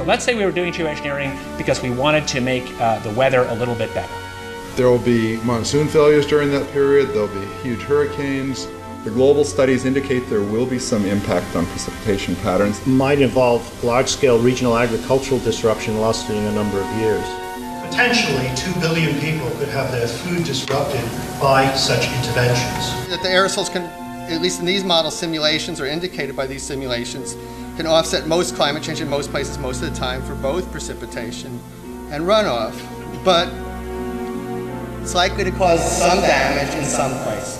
let's say we were doing geoengineering because we wanted to make the weather a little bit better. There will be monsoon failures during that period, there'll be huge hurricanes. The global studies indicate there will be some impact on precipitation patterns. Might involve large-scale regional agricultural disruption lasting a number of years. Potentially 2 billion people could have their food disrupted by such interventions. That the aerosols can, at least in these model simulations or indicated by these simulations, can offset most climate change in most places most of the time for both precipitation and runoff. But it's likely to cause some damage in some places.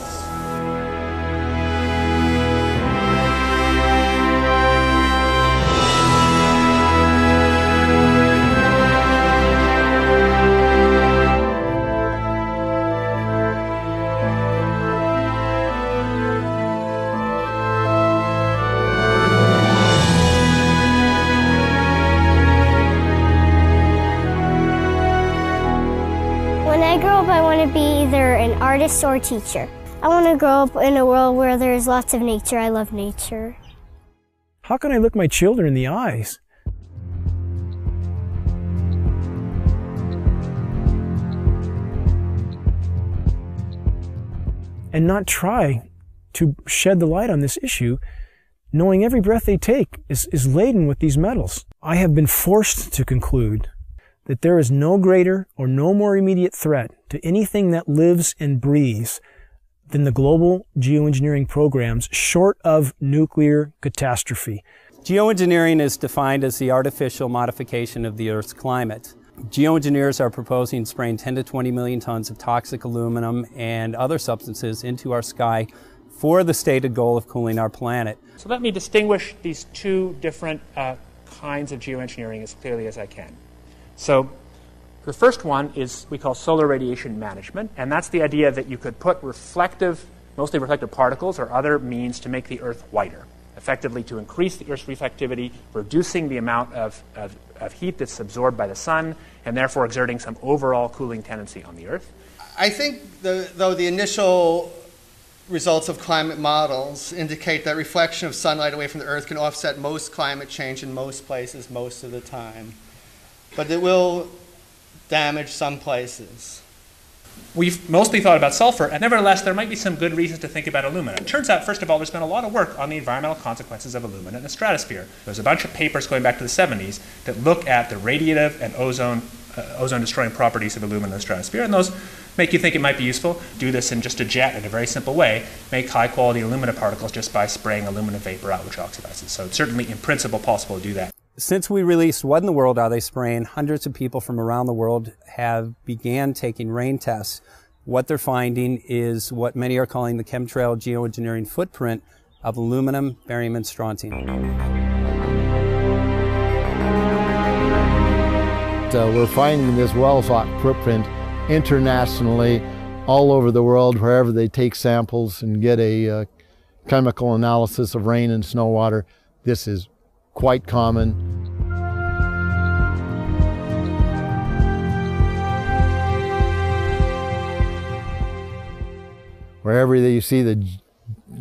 When I grow up, I want to be either an artist or a teacher. I want to grow up in a world where there's lots of nature. I love nature. How can I look my children in the eyes and not try to shed the light on this issue, knowing every breath they take is laden with these metals? I have been forced to conclude that there is no greater or no more immediate threat to anything that lives and breathes than the global geoengineering programs short of nuclear catastrophe. Geoengineering is defined as the artificial modification of the Earth's climate. Geoengineers are proposing spraying 10 to 20 million tons of toxic aluminum and other substances into our sky for the stated goal of cooling our planet. So let me distinguish these two different kinds of geoengineering as clearly as I can. So the first one is we call solar radiation management, and that's the idea that you could put mostly reflective particles or other means to make the Earth whiter, effectively to increase the Earth's reflectivity, reducing the amount of heat that's absorbed by the sun, and therefore exerting some overall cooling tendency on the Earth. I think, though, the initial results of climate models indicate that reflection of sunlight away from the Earth can offset most climate change in most places most of the time. But it will damage some places. We've mostly thought about sulfur, and nevertheless, there might be some good reasons to think about alumina. It turns out, first of all, there's been a lot of work on the environmental consequences of alumina in the stratosphere. There's a bunch of papers going back to the 70s that look at the radiative and ozone-destroying properties of alumina in the stratosphere, and those make you think it might be useful. Do this in just a jet in a very simple way, make high-quality alumina particles just by spraying aluminum vapor out, which oxidizes. So it's certainly, in principle, possible to do that. Since we released What in the World Are They Spraying?, hundreds of people from around the world have began taking rain tests. What they're finding is what many are calling the chemtrail geoengineering footprint of aluminum, barium, and strontium. We're finding this well-thought footprint internationally, all over the world, wherever they take samples and get a chemical analysis of rain and snow water. This is quite common. Wherever you see the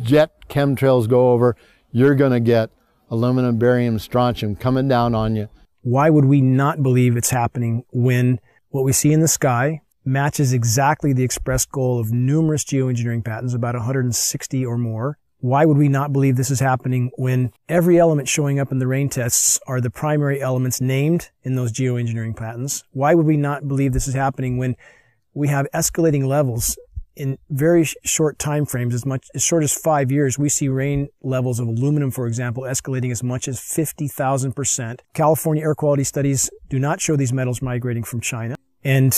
jet chemtrails go over, you're going to get aluminum, barium, strontium coming down on you. Why would we not believe it's happening when what we see in the sky matches exactly the express goal of numerous geoengineering patents, about 160 or more? Why would we not believe this is happening when every element showing up in the rain tests are the primary elements named in those geoengineering patents? Why would we not believe this is happening when we have escalating levels in very short time frames, as short as 5 years? We see rain levels of aluminum, for example, escalating as much as 50,000%. California air quality studies do not show these metals migrating from China. And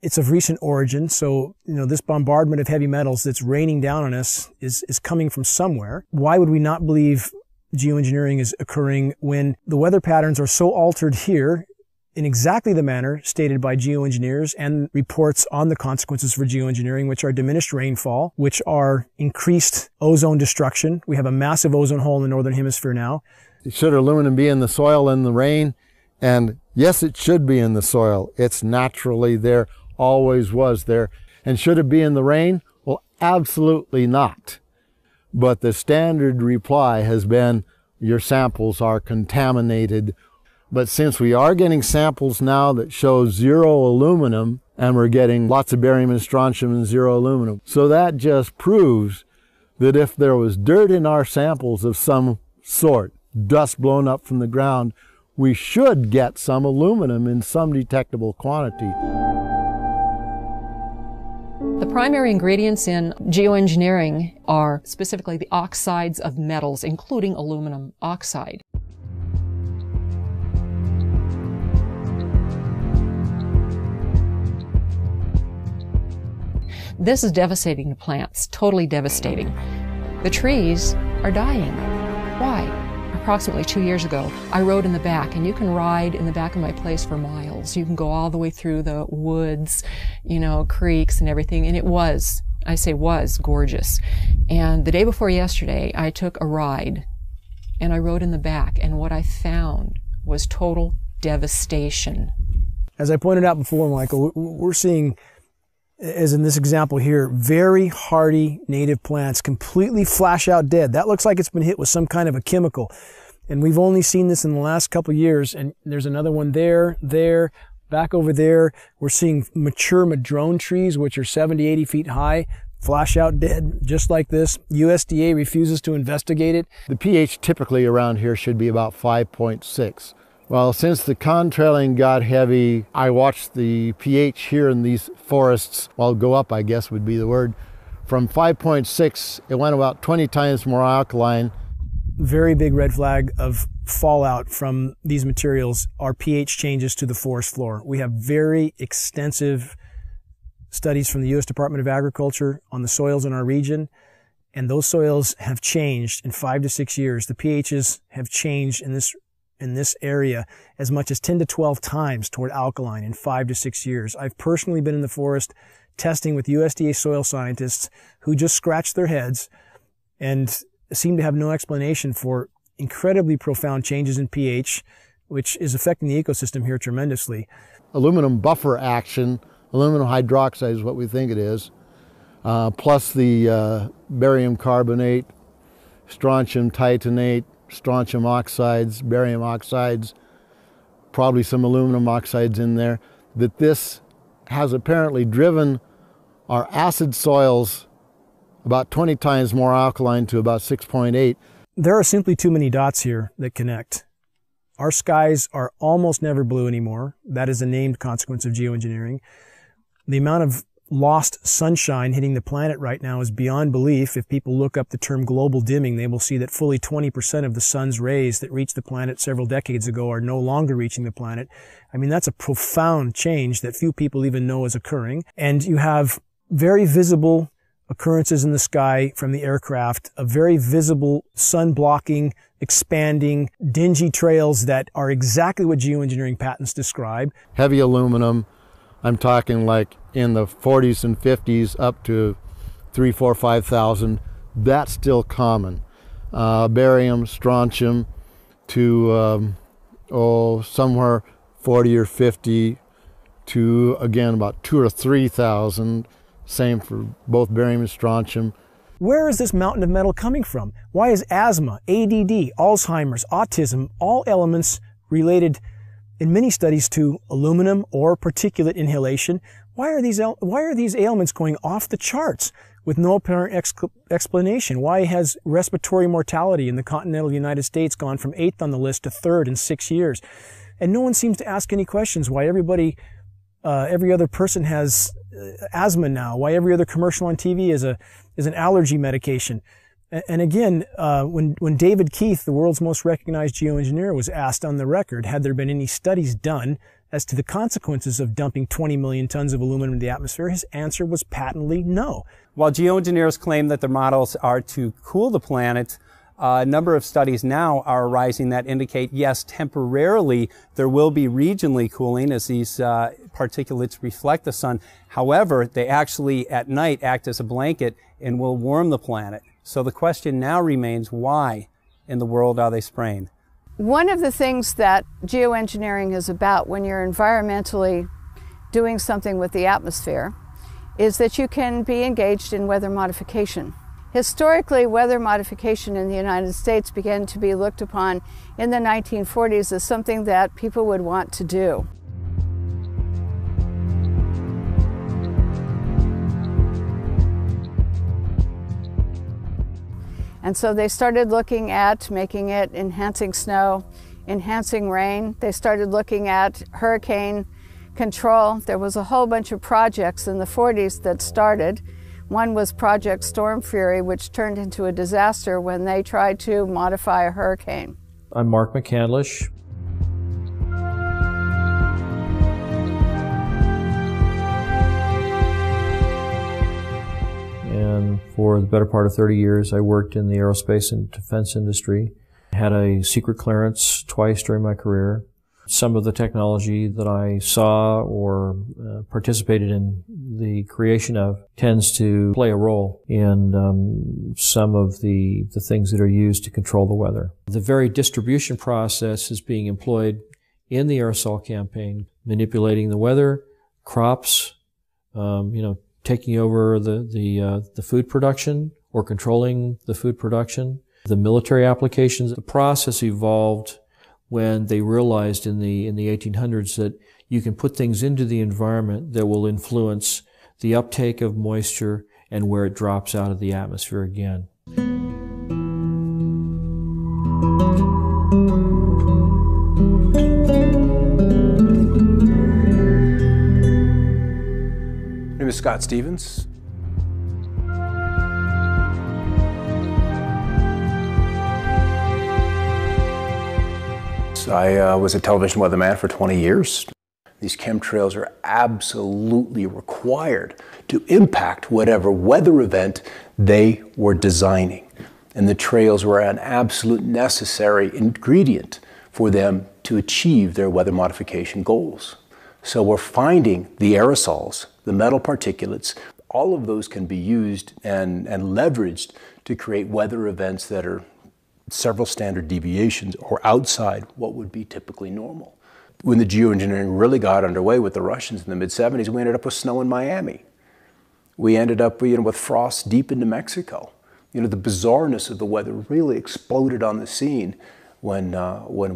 it's of recent origin, so this bombardment of heavy metals that's raining down on us is coming from somewhere. Why would we not believe geoengineering is occurring when the weather patterns are so altered here in exactly the manner stated by geoengineers and reports on the consequences for geoengineering, which are diminished rainfall, which are increased ozone destruction? We have a massive ozone hole in the northern hemisphere now. Should aluminum be in the soil in the rain? And yes, it should be in the soil. It's naturally there. Always was there. And should it be in the rain? Well, absolutely not. But the standard reply has been your samples are contaminated But since we are getting samples now that show 0 aluminum, and we're getting lots of barium and strontium and 0 aluminum, so that just proves that if there was dirt in our samples of some sort, dust blown up from the ground, we should get some aluminum in some detectable quantity. The primary ingredients in geoengineering are specifically the oxides of metals, including aluminum oxide. This is devastating to plants, totally devastating. The trees are dying. Why? Approximately 2 years ago, I rode in the back, and you can ride in the back of my place for miles. You can go all the way through the woods, you know, creeks and everything, and it was, I say was, gorgeous. And the day before yesterday, I took a ride, and I rode in the back, and what I found was total devastation. As I pointed out before, Michael, we're seeing, as in this example here, very hardy native plants completely flash out dead. That looks like it's been hit with some kind of a chemical. And we've only seen this in the last couple of years. And there's another one there, back over there. We're seeing mature madrone trees, which are 70, 80 feet high, flash out dead, just like this. USDA refuses to investigate it. The pH typically around here should be about 5.6. Well, since the contrailing got heavy, I watched the pH here in these forests, well, go up, I guess would be the word. From 5.6, it went about 20 times more alkaline. Very big red flag of fallout from these materials are pH changes to the forest floor. We have very extensive studies from the U.S. Department of Agriculture on the soils in our region, and those soils have changed in 5 to 6 years. The pHs have changed in this area as much as 10 to 12 times toward alkaline in 5 to 6 years. I've personally been in the forest testing with USDA soil scientists who just scratched their heads and seem to have no explanation for incredibly profound changes in pH, which is affecting the ecosystem here tremendously. Aluminum buffer action, aluminum hydroxide is what we think it is, plus the barium carbonate, strontium titanate, strontium oxides, barium oxides, probably some aluminum oxides in there, that this has apparently driven our acid soils about 20 times more alkaline to about 6.8. There are simply too many dots here that connect. Our skies are almost never blue anymore. That is a named consequence of geoengineering. The amount of lost sunshine hitting the planet right now is beyond belief. If people look up the term global dimming, they will see that fully 20% of the sun's rays that reached the planet several decades ago are no longer reaching the planet. I mean, that's a profound change that few people even know is occurring. And you have very visible occurrences in the sky from the aircraft, a very visible sun-blocking, expanding, dingy trails that are exactly what geoengineering patents describe. Heavy aluminum, I'm talking like in the 40s and 50s up to 3, 4, 5,000. That's still common. Barium, strontium to somewhere 40 or 50 to, again, about 2,000 or 3,000. Same for both barium and strontium. Where is this mountain of metal coming from? Why is asthma, ADD, Alzheimer's, autism, all elements related in many studies to aluminum or particulate inhalation? Why are these ailments going off the charts with no apparent explanation? Why has respiratory mortality in the continental United States gone from 8th on the list to 3rd in 6 years? And no one seems to ask any questions. Why every other person has asthma now? Why every other commercial on TV is an allergy medication? And again, when David Keith, the world's most recognized geoengineer, was asked on the record, had there been any studies done as to the consequences of dumping 20 million tons of aluminum into the atmosphere, his answer was patently no. While geoengineers claim that their models are to cool the planet, a number of studies now are arising that indicate, yes, temporarily there will be regionally cooling as these particulates reflect the sun. However, they actually at night act as a blanket and will warm the planet. So the question now remains, why in the world are they spraying? One of the things that geoengineering is about when you're environmentally doing something with the atmosphere is that you can be engaged in weather modification. Historically, weather modification in the United States began to be looked upon in the 1940s as something that people would want to do. And so they started looking at making it enhancing snow, enhancing rain. They started looking at hurricane control. There was a whole bunch of projects in the 40s that started. One was Project Storm Fury, which turned into a disaster when they tried to modify a hurricane. I'm Mark McCandlish. And for the better part of 30 years, I worked in the aerospace and defense industry. I had a secret clearance twice during my career. Some of the technology that I saw or participated in the creation of tends to play a role in some of the things that are used to control the weather. The very distribution process is being employed in the aerosol campaign, manipulating the weather, crops, taking over the food production or controlling the food production. The military applications, the process evolved when they realized in the 1800s that you can put things into the environment that will influence the uptake of moisture and where it drops out of the atmosphere again. My name is Scott Stevens. I was a television weatherman for 20 years. These chemtrails are absolutely required to impact whatever weather event they were designing. And the trails were an absolute necessary ingredient for them to achieve their weather modification goals. So we're finding the aerosols, the metal particulates, all of those can be used and leveraged to create weather events that are several standard deviations or outside what would be typically normal. When the geoengineering really got underway with the Russians in the mid-70s, we ended up with snow in Miami. We ended up with frost deep into Mexico. The bizarreness of the weather really exploded on the scene when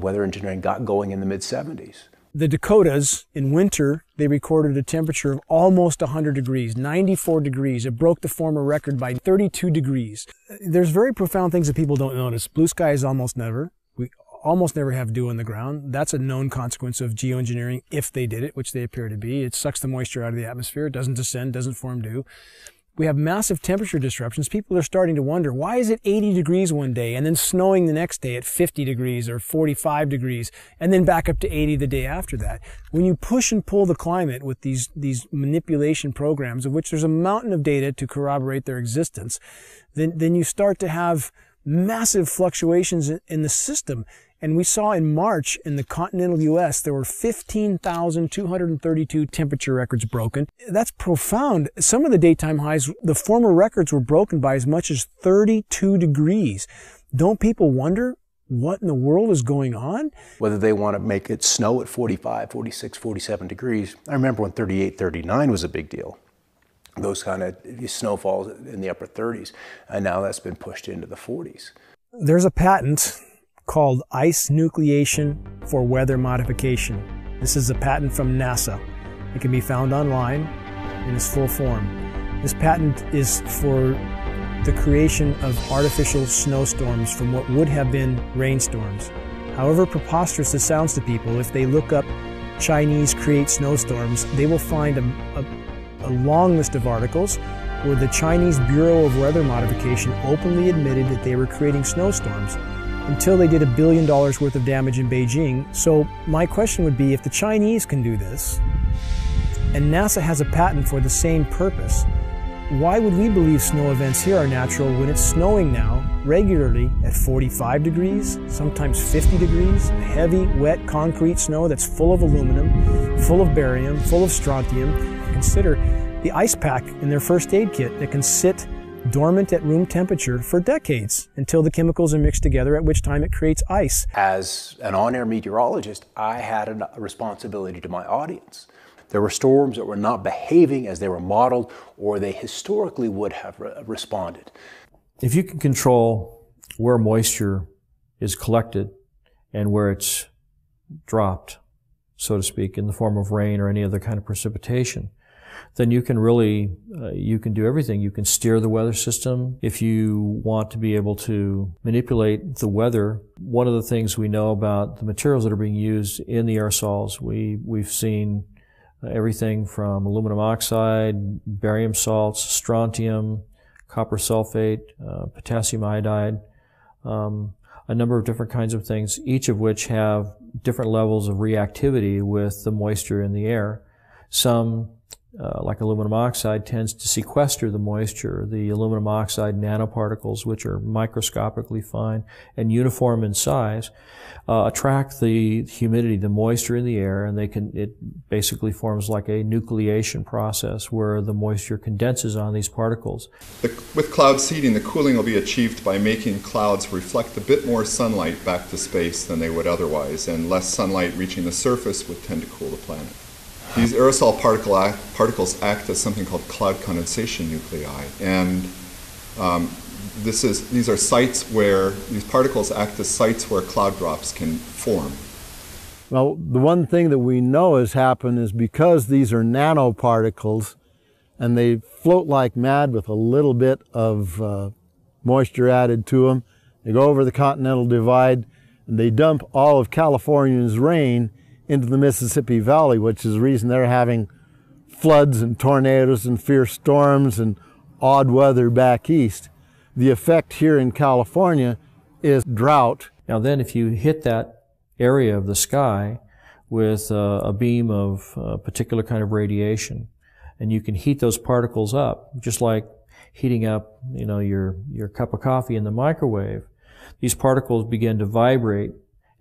weather engineering got going in the mid-70s. The Dakotas, in winter, they recorded a temperature of almost 100 degrees, 94 degrees. It broke the former record by 32 degrees. There's very profound things that people don't notice. Blue skies almost never. We almost never have dew on the ground. That's a known consequence of geoengineering if they did it, which they appear to be. It sucks the moisture out of the atmosphere. It doesn't descend, doesn't form dew. We have massive temperature disruptions. People are starting to wonder, why is it 80 degrees one day and then snowing the next day at 50 degrees or 45 degrees and then back up to 80 the day after that? When you push and pull the climate with these manipulation programs, of which there's a mountain of data to corroborate their existence, then you start to have massive fluctuations in the system. And we saw in March in the continental U.S., there were 15,232 temperature records broken. That's profound. Some of the daytime highs, the former records were broken by as much as 32 degrees. Don't people wonder what in the world is going on? Whether they want to make it snow at 45, 46, 47 degrees. I remember when 38, 39 was a big deal. Those kind of snowfalls in the upper 30s. And now that's been pushed into the 40s. There's a patent called ice nucleation for weather modification. This is a patent from NASA. It can be found online in its full form. This patent is for the creation of artificial snowstorms from what would have been rainstorms. However preposterous this sounds to people, if they look up Chinese create snowstorms, they will find a long list of articles where the Chinese Bureau of Weather Modification openly admitted that they were creating snowstorms until they did $1 billion worth of damage in Beijing. So my question would be, if the Chinese can do this, and NASA has a patent for the same purpose, why would we believe snow events here are natural when it's snowing now regularly at 45 degrees, sometimes 50 degrees, heavy, wet, concrete snow that's full of aluminum, full of barium, full of strontium? Consider the ice pack in their first aid kit that can sit dormant at room temperature for decades until the chemicals are mixed together, at which time it creates ice. As an on-air meteorologist, I had a responsibility to my audience. There were storms that were not behaving as they were modeled or they historically would have responded. If you can control where moisture is collected and where it's dropped, so to speak, in the form of rain or any other kind of precipitation, then you can really, you can do everything. You can steer the weather system. If you want to be able to manipulate the weather, one of the things we know about the materials that are being used in the aerosols, we've seen everything from aluminum oxide, barium salts, strontium, copper sulfate, potassium iodide, a number of different kinds of things, each of which have different levels of reactivity with the moisture in the air. Some, like aluminum oxide, tends to sequester the moisture. The aluminum oxide nanoparticles, which are microscopically fine and uniform in size, attract the humidity, the moisture in the air, and it basically forms like a nucleation process where the moisture condenses on these particles. With cloud seeding, the cooling will be achieved by making clouds reflect a bit more sunlight back to space than they would otherwise, and less sunlight reaching the surface would tend to cool the planet. These aerosol particles act as something called cloud condensation nuclei, and these are sites where these particles act as sites where cloud drops can form. Well, the one thing that we know has happened is because these are nanoparticles and they float like mad with a little bit of moisture added to them, they go over the Continental Divide and they dump all of California's rain into the Mississippi Valley, which is the reason they're having floods and tornadoes and fierce storms and odd weather back east. The effect here in California is drought. Now then, if you hit that area of the sky with a beam of a particular kind of radiation, and you can heat those particles up, just like heating up, your cup of coffee in the microwave, these particles begin to vibrate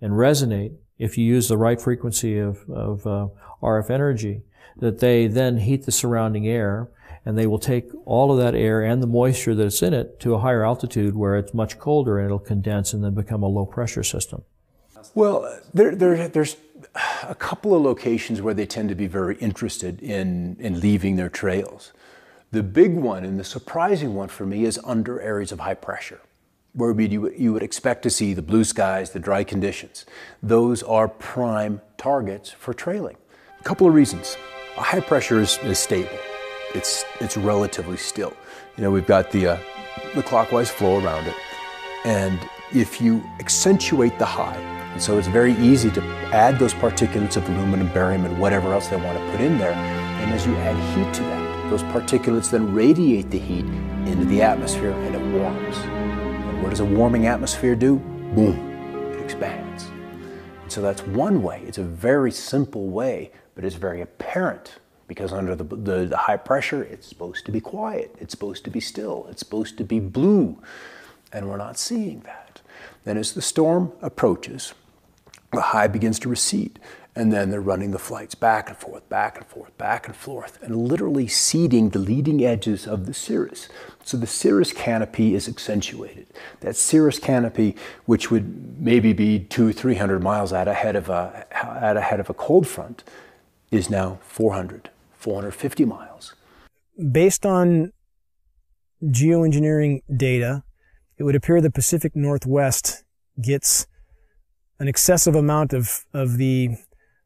and resonate if you use the right frequency of RF energy, that they then heat the surrounding air, and they will take all of that air and the moisture that's in it to a higher altitude where it's much colder, and it'll condense and then become a low pressure system. Well, there's a couple of locations where they tend to be very interested in leaving their trails. The big one and the surprising one for me is under areas of high pressure, where you would expect to see the blue skies, the dry conditions. Those are prime targets for trailing. A couple of reasons. High pressure is stable. It's relatively still. We've got the clockwise flow around it. And if you accentuate the high, and so it's very easy to add those particulates of aluminum, barium, and whatever else they want to put in there. And as you add heat to that, those particulates then radiate the heat into the atmosphere and it warms. What does a warming atmosphere do? Boom, it expands. And so that's one way. It's a very simple way, but it's very apparent because under the high pressure, it's supposed to be quiet. It's supposed to be still. It's supposed to be blue. And we're not seeing that. Then as the storm approaches, the high begins to recede. And then they're running the flights back and forth, back and forth, back and forth, and literally seeding the leading edges of the cirrus. So the cirrus canopy is accentuated. That cirrus canopy, which would maybe be 200-300 miles out ahead of a cold front, is now 450 miles. Based on geoengineering data, it would appear the Pacific Northwest gets an excessive amount of the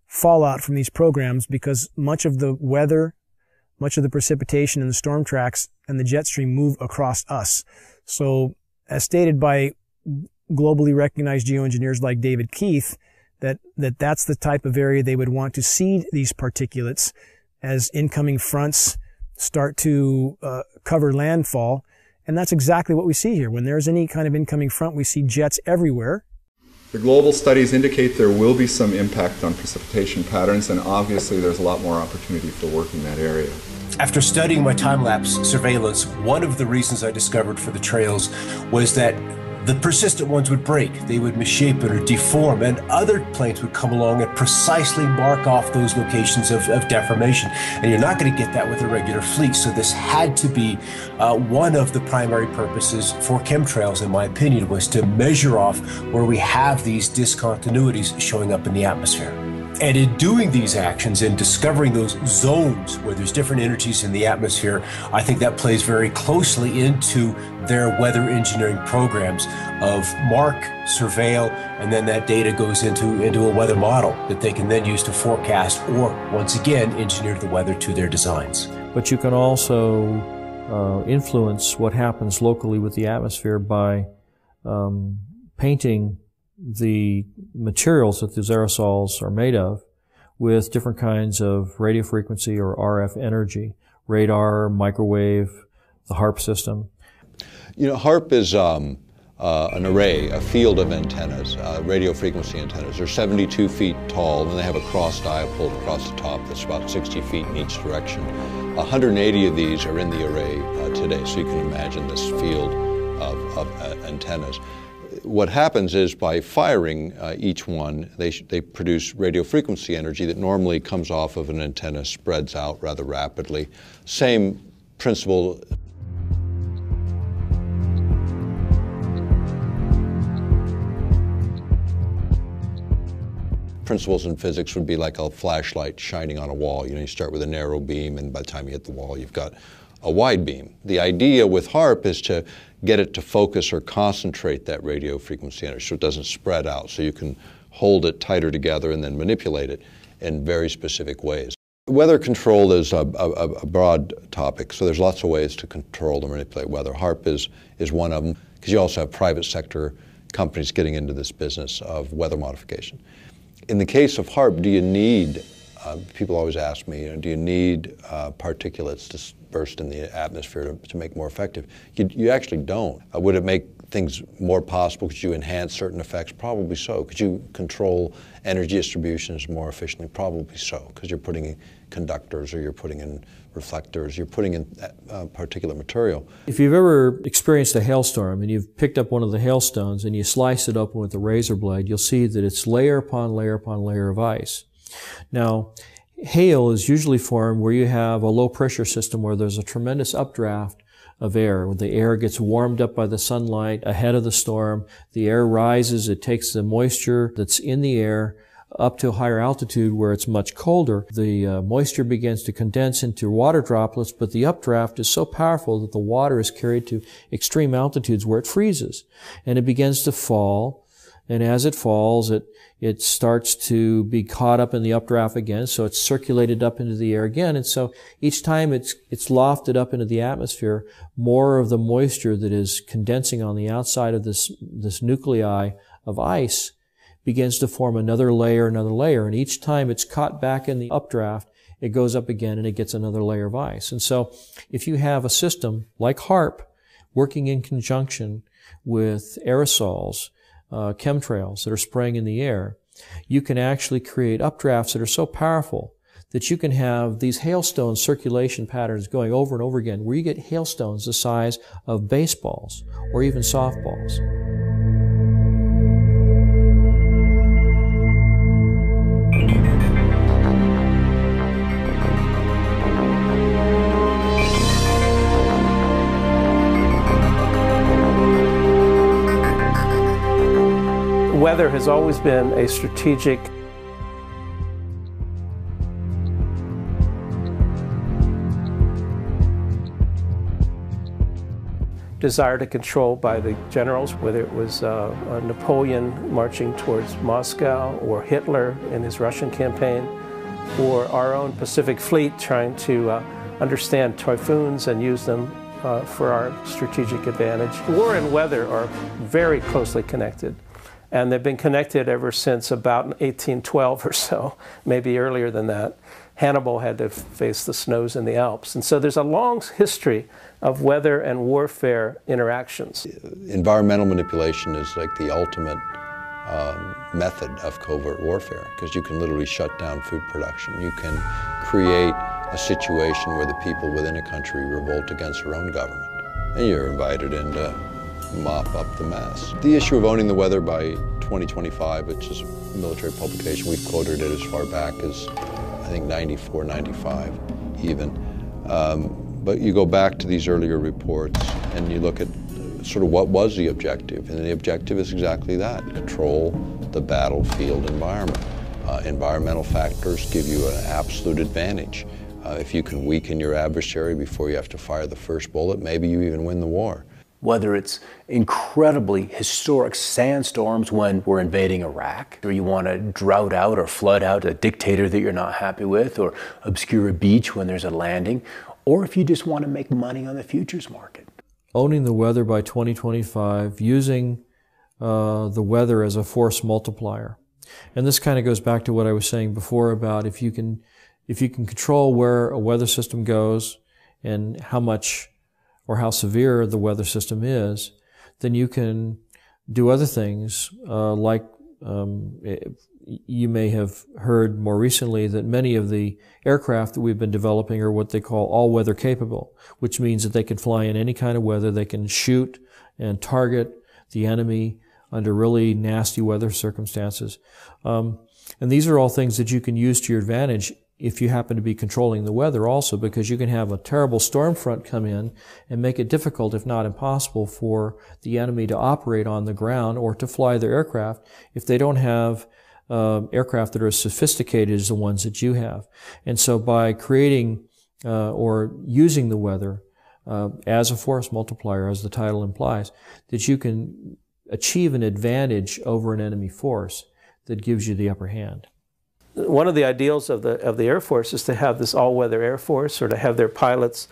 fallout from these programs because much of the weather, much of the precipitation and the storm tracks and the jet stream move across us. So as stated by globally recognized geoengineers like David Keith, that's the type of area they would want to seed these particulates as incoming fronts start to cover landfall. And that's exactly what we see here. When there's any kind of incoming front, we see jets everywhere. The global studies indicate there will be some impact on precipitation patterns, and obviously there's a lot more opportunity for work in that area. After studying my time-lapse surveillance, one of the reasons I discovered for the trails was that the persistent ones would break, they would misshapen or deform, and other planes would come along and precisely mark off those locations of deformation. And you're not going to get that with a regular fleet, so this had to be one of the primary purposes for chemtrails, in my opinion, was to measure off where we have these discontinuities showing up in the atmosphere. And in doing these actions and discovering those zones where there's different energies in the atmosphere, I think that plays very closely into their weather engineering programs of mark, surveil, and then that data goes into a weather model that they can then use to forecast or, once again, engineer the weather to their designs. But you can also influence what happens locally with the atmosphere by painting the materials that these aerosols are made of with different kinds of radio frequency or RF energy, radar, microwave, the HARP system. You know, HARP is an array, a field of antennas, radio frequency antennas. They're 72 feet tall, and they have a cross diapole across the top that's about 60 feet in each direction. 180 of these are in the array today, so you can imagine this field of antennas. What happens is by firing each one, they produce radio frequency energy that normally comes off of an antenna, spreads out rather rapidly. Same principle. Principles in physics would be like a flashlight shining on a wall. You know, you start with a narrow beam, and by the time you hit the wall, you've got a wide beam. The idea with HARP is to get it to focus or concentrate that radio frequency energy so it doesn't spread out, so you can hold it tighter together and then manipulate it in very specific ways. Weather control is a broad topic, so there's lots of ways to control and manipulate weather. HARP is one of them, because you also have private sector companies getting into this business of weather modification. In the case of HARP, do you need, people always ask me, do you need particulates to burst in the atmosphere to make more effective? You actually don't. Would it make things more possible? Could you enhance certain effects? Probably so. Could you control energy distributions more efficiently? Probably so, because you're putting in conductors, or you're putting in reflectors, you're putting in particulate material. If you've ever experienced a hailstorm and you've picked up one of the hailstones and you slice it open with a razor blade, you'll see that it's layer upon layer upon layer of ice. Now, hail is usually formed where you have a low pressure system where there's a tremendous updraft of air. When the air gets warmed up by the sunlight ahead of the storm, the air rises, it takes the moisture that's in the air up to a higher altitude where it's much colder. The moisture begins to condense into water droplets, but the updraft is so powerful that the water is carried to extreme altitudes where it freezes. And it begins to fall, and as it falls, it starts to be caught up in the updraft again, so it's circulated up into the air again, and so each time it's lofted up into the atmosphere, more of the moisture that is condensing on the outside of this nuclei of ice begins to form another layer, and each time it's caught back in the updraft, it goes up again and it gets another layer of ice. And so if you have a system like HARP working in conjunction with aerosols, chemtrails that are spraying in the air, you can actually create updrafts that are so powerful that you can have these hailstone circulation patterns going over and over again, where you get hailstones the size of baseballs or even softballs. Weather has always been a strategic desire to control by the generals, whether it was Napoleon marching towards Moscow, or Hitler in his Russian campaign, or our own Pacific Fleet trying to understand typhoons and use them for our strategic advantage. War and weather are very closely connected. And they've been connected ever since about 1812 or so, maybe earlier than that. Hannibal had to face the snows in the Alps. And so there's a long history of weather and warfare interactions. Environmental manipulation is like the ultimate method of covert warfare, because you can literally shut down food production. You can create a situation where the people within a country revolt against their own government. And you're invited in to mop up the mess. The issue of owning the weather by 2025, which is a military publication, we've quoted it as far back as, I think, 94, 95 even. But you go back to these earlier reports and you look at sort of what was the objective, and the objective is exactly that: control the battlefield environment. Environmental factors give you an absolute advantage. If you can weaken your adversary before you have to fire the first bullet, maybe you even win the war. Whether it's incredibly historic sandstorms when we're invading Iraq, or you want to drought out or flood out a dictator that you're not happy with, or obscure a beach when there's a landing, or if you just want to make money on the futures market. Owning the weather by 2025, using the weather as a force multiplier. And this kind of goes back to what I was saying before about if you can control where a weather system goes and how much or how severe the weather system is, then you can do other things like you may have heard more recently that many of the aircraft that we've been developing are what they call all-weather capable, which means that they can fly in any kind of weather. They can shoot and target the enemy under really nasty weather circumstances. And these are all things that you can use to your advantage if you happen to be controlling the weather also, because you can have a terrible storm front come in and make it difficult, if not impossible, for the enemy to operate on the ground or to fly their aircraft if they don't have aircraft that are as sophisticated as the ones that you have. And so by creating or using the weather as a force multiplier, as the title implies, that you can achieve an advantage over an enemy force that gives you the upper hand. One of the ideals of the Air Force is to have this all-weather Air Force, or to have their pilots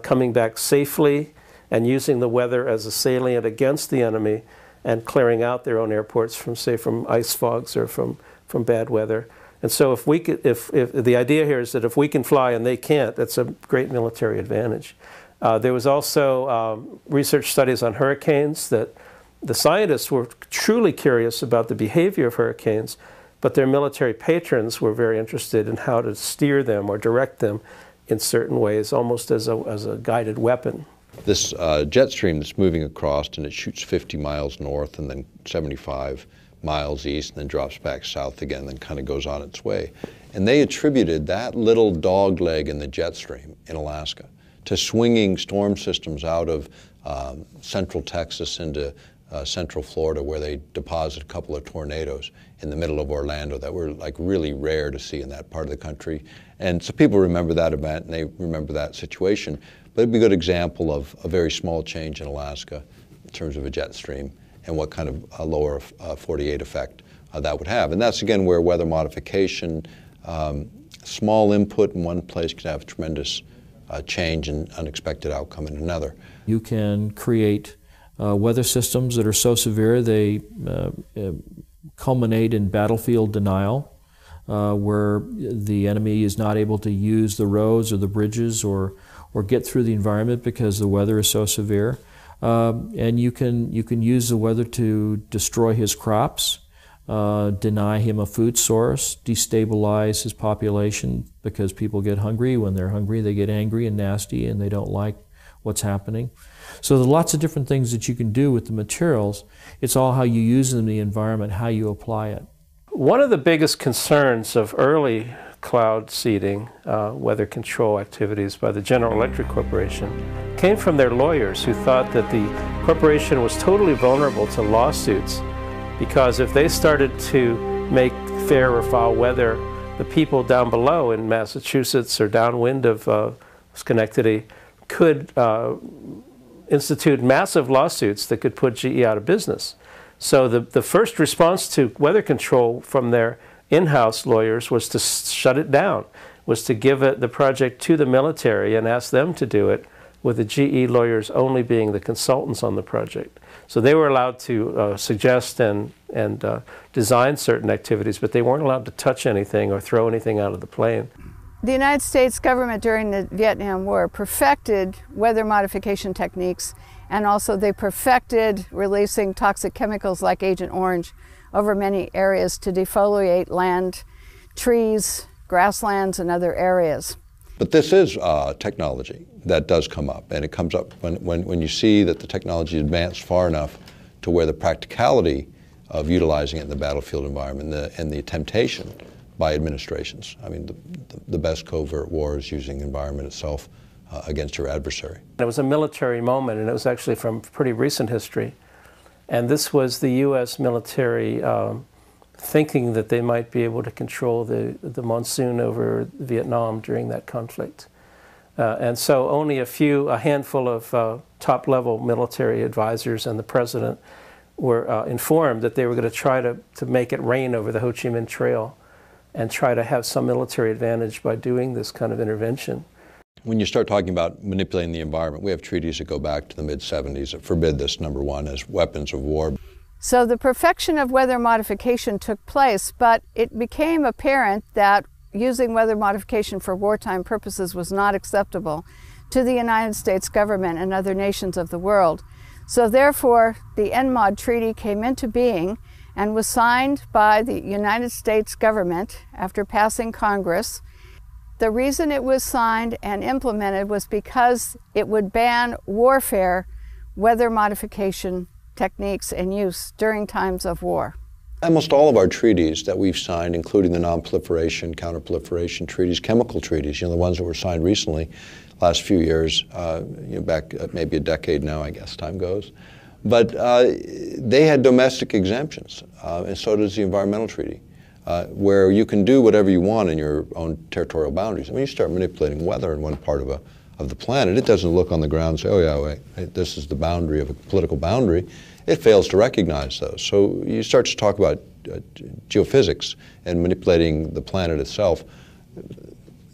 coming back safely and using the weather as a salient against the enemy and clearing out their own airports from, say, from ice fogs or from bad weather. And so if the idea here is that if we can fly and they can't, that's a great military advantage. There was also research studies on hurricanes that the scientists were truly curious about the behavior of hurricanes, but their military patrons were very interested in how to steer them or direct them in certain ways, almost as a guided weapon. This jet stream that's moving across, and it shoots 50 miles north and then 75 miles east and then drops back south again and then kind of goes on its way. And they attributed that little dog leg in the jet stream in Alaska to swinging storm systems out of central Texas into central Florida, where they deposit a couple of tornadoes in the middle of Orlando that were like really rare to see in that part of the country. And so people remember that event and they remember that situation. But it'd be a good example of a very small change in Alaska in terms of a jet stream and what kind of a lower 48 effect that would have. And that's again where weather modification, small input in one place can have tremendous change and unexpected outcome in another. You can create weather systems that are so severe they culminate in battlefield denial, where the enemy is not able to use the roads or the bridges or get through the environment because the weather is so severe. And you can use the weather to destroy his crops, deny him a food source, destabilize his population, because people get hungry. When they're hungry, they get angry and nasty and they don't like what's happening. So there are lots of different things that you can do with the materials. It's all how you use them in the environment, how you apply it. One of the biggest concerns of early cloud seeding, weather control activities by the General Electric Corporation, came from their lawyers who thought that the corporation was totally vulnerable to lawsuits, because if they started to make fair or foul weather, the people down below in Massachusetts or downwind of Schenectady could institute massive lawsuits that could put GE out of business. So the first response to weather control from their in-house lawyers was to shut it down, was to give the project to the military and ask them to do it, with the GE lawyers only being the consultants on the project. So they were allowed to suggest and design certain activities, but they weren't allowed to touch anything or throw anything out of the plane. The United States government during the Vietnam War perfected weather modification techniques, and also they perfected releasing toxic chemicals like Agent Orange over many areas to defoliate land, trees, grasslands, and other areas. But this is technology that does come up, and it comes up when you see that the technology advanced far enough to where the practicality of utilizing it in the battlefield environment and the temptation by administrations. I mean, the best covert war is using the environment itself against your adversary. It was a military moment, and it was actually from pretty recent history. And this was the U.S. military thinking that they might be able to control the monsoon over Vietnam during that conflict. And so only a handful of top-level military advisors and the president were informed that they were going to try to make it rain over the Ho Chi Minh Trail and try to have some military advantage by doing this kind of intervention. When you start talking about manipulating the environment, we have treaties that go back to the mid-70s that forbid this, number one, as weapons of war. So the perfection of weather modification took place, but it became apparent that using weather modification for wartime purposes was not acceptable to the United States government and other nations of the world. So therefore, the NMOD Treaty came into being and was signed by the United States government after passing Congress. The reason it was signed and implemented was because it would ban warfare, weather modification techniques and use during times of war. Almost all of our treaties that we've signed, including the non-proliferation, counter-proliferation treaties, chemical treaties, the ones that were signed recently, last few years, back maybe a decade now, I guess time goes. But they had domestic exemptions, and so does the environmental treaty, where you can do whatever you want in your own territorial boundaries. I mean, you start manipulating weather in one part of the planet, it doesn't look on the ground and say, oh yeah, wait, this is the boundary of a political boundary. It fails to recognize those. So you start to talk about geophysics and manipulating the planet itself,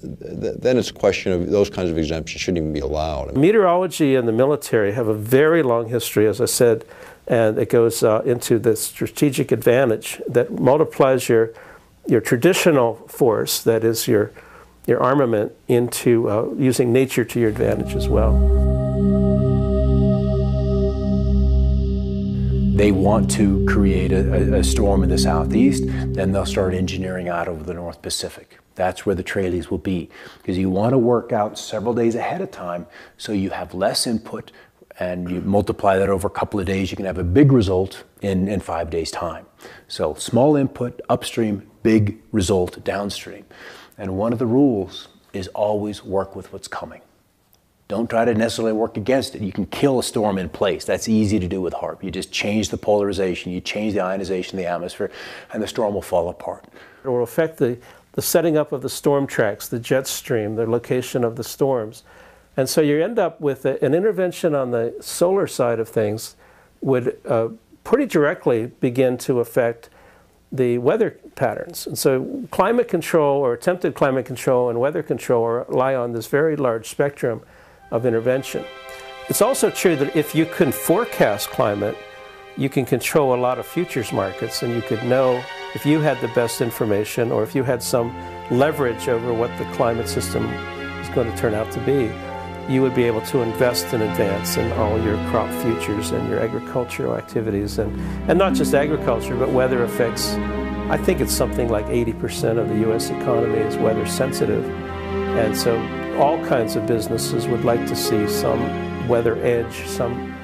then it's a question of those kinds of exemptions shouldn't even be allowed. Meteorology and the military have a very long history, as I said, and it goes into the strategic advantage that multiplies your traditional force, that is your armament, into using nature to your advantage as well. They want to create a storm in the southeast, then they'll start engineering out over the North Pacific. That's where the trailees will be, because you want to work out several days ahead of time so you have less input, and you multiply that over a couple of days, you can have a big result in 5 days' time. So small input upstream, big result downstream. And one of the rules is always work with what's coming. Don't try to necessarily work against it. You can kill a storm in place. That's easy to do with HAARP. You just change the polarization, you change the ionization of the atmosphere, and the storm will fall apart. It will affect the setting up of the storm tracks, the jet stream, the location of the storms. And so you end up with an intervention on the solar side of things would pretty directly begin to affect the weather patterns. And so climate control, or attempted climate control, and weather control rely on this very large spectrum of intervention. It's also true that if you can forecast climate, you can control a lot of futures markets, and you could know if you had the best information, or if you had some leverage over what the climate system is going to turn out to be, you would be able to invest in advance in all your crop futures and your agricultural activities, and not just agriculture, but weather effects. I think it's something like 80% of the U.S. economy is weather sensitive, and so all kinds of businesses would like to see some weather edge, some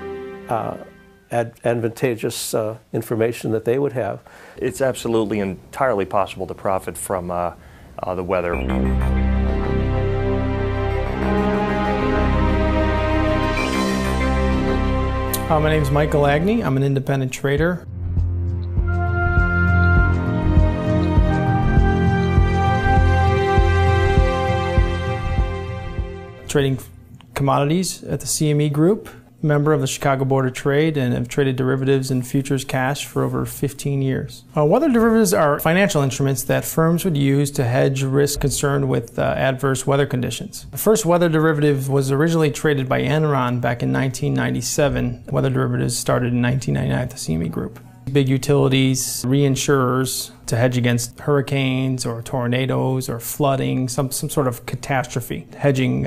advantageous information that they would have. It's absolutely entirely possible to profit from the weather. My name is Michael Agney. I'm an independent trader. Trading commodities at the CME Group, member of the Chicago Board of Trade, and have traded derivatives and futures cash for over 15 years. Weather derivatives are financial instruments that firms would use to hedge risk concerned with adverse weather conditions. The first weather derivative was originally traded by Enron back in 1997. Weather derivatives started in 1999 at the CME Group. Big utilities, reinsurers to hedge against hurricanes or tornadoes or flooding, some sort of catastrophe, hedging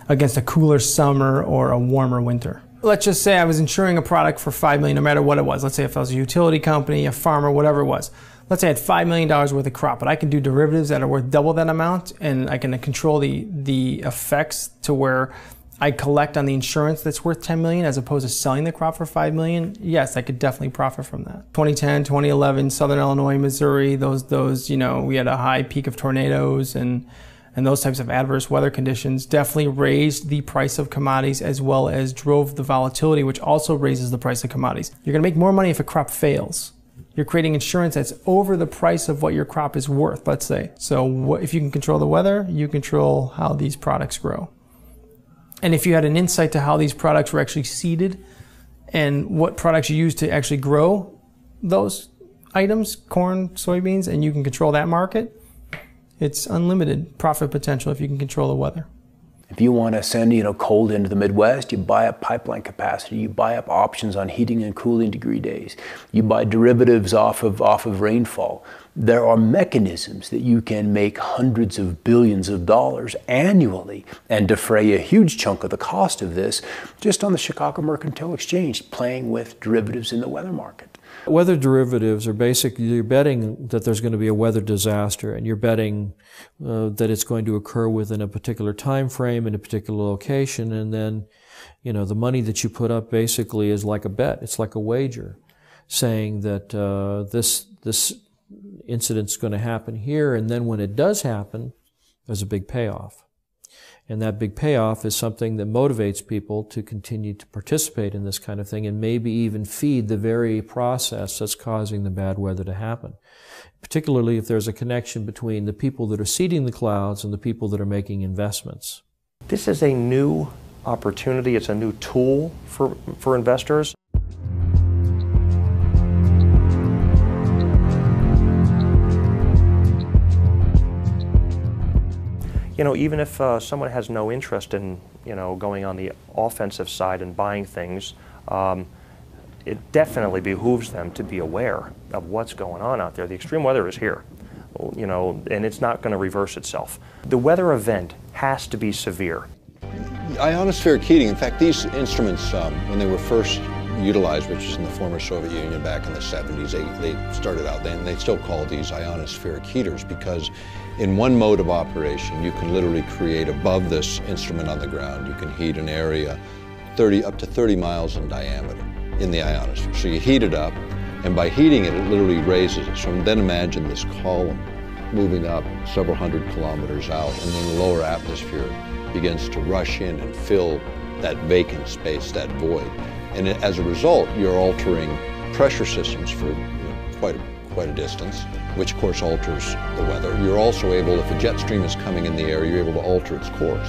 against a cooler summer or a warmer winter. Let's just say I was insuring a product for $5 million, no matter what it was. Let's say if I was a utility company, a farmer, whatever it was. Let's say I had $5 million worth of crop, but I can do derivatives that are worth double that amount, and I can control the effects to where I collect on the insurance that's worth $10 million as opposed to selling the crop for $5 million. Yes, I could definitely profit from that. 2010, 2011, Southern Illinois, Missouri, those, we had a high peak of tornadoes and those types of adverse weather conditions definitely raised the price of commodities as well as drove the volatility, which also raises the price of commodities. You're going to make more money if a crop fails. You're creating insurance that's over the price of what your crop is worth, let's say. So if you can control the weather, you control how these products grow. And if you had an insight to how these products were actually seeded and what products you use to actually grow those items, corn, soybeans, and you can control that market, it's unlimited profit potential if you can control the weather. If you want to send, cold into the Midwest, you buy up pipeline capacity, you buy up options on heating and cooling degree days, you buy derivatives off of rainfall. There are mechanisms that you can make hundreds of billions of dollars annually and defray a huge chunk of the cost of this just on the Chicago Mercantile Exchange, playing with derivatives in the weather market. Weather derivatives are basically, you're betting that there's going to be a weather disaster, and you're betting that it's going to occur within a particular time frame in a particular location, and then, the money that you put up basically is like a bet. It's like a wager, saying that this incident's going to happen here, and then when it does happen, there's a big payoff. And that big payoff is something that motivates people to continue to participate in this kind of thing and maybe even feed the very process that's causing the bad weather to happen. Particularly if there's a connection between the people that are seeding the clouds and the people that are making investments. This is a new opportunity. It's a new tool for investors. Even if someone has no interest in, going on the offensive side and buying things, it definitely behooves them to be aware of what's going on out there. The extreme weather is here, and it's not going to reverse itself. The weather event has to be severe. Ionospheric heating, in fact, these instruments, when they were first utilized, which is in the former Soviet Union back in the 70s, they started out then, they still call these ionospheric heaters because in one mode of operation, you can literally create above this instrument on the ground, you can heat an area up to 30 miles in diameter in the ionosphere. So you heat it up, and by heating it, it literally raises it. So then imagine this column moving up several hundred kilometers out, and then the lower atmosphere begins to rush in and fill that vacant space, that void. And as a result, you're altering pressure systems for quite a distance, which of course alters the weather. You're also able, if a jet stream is coming in the air, you're able to alter its course.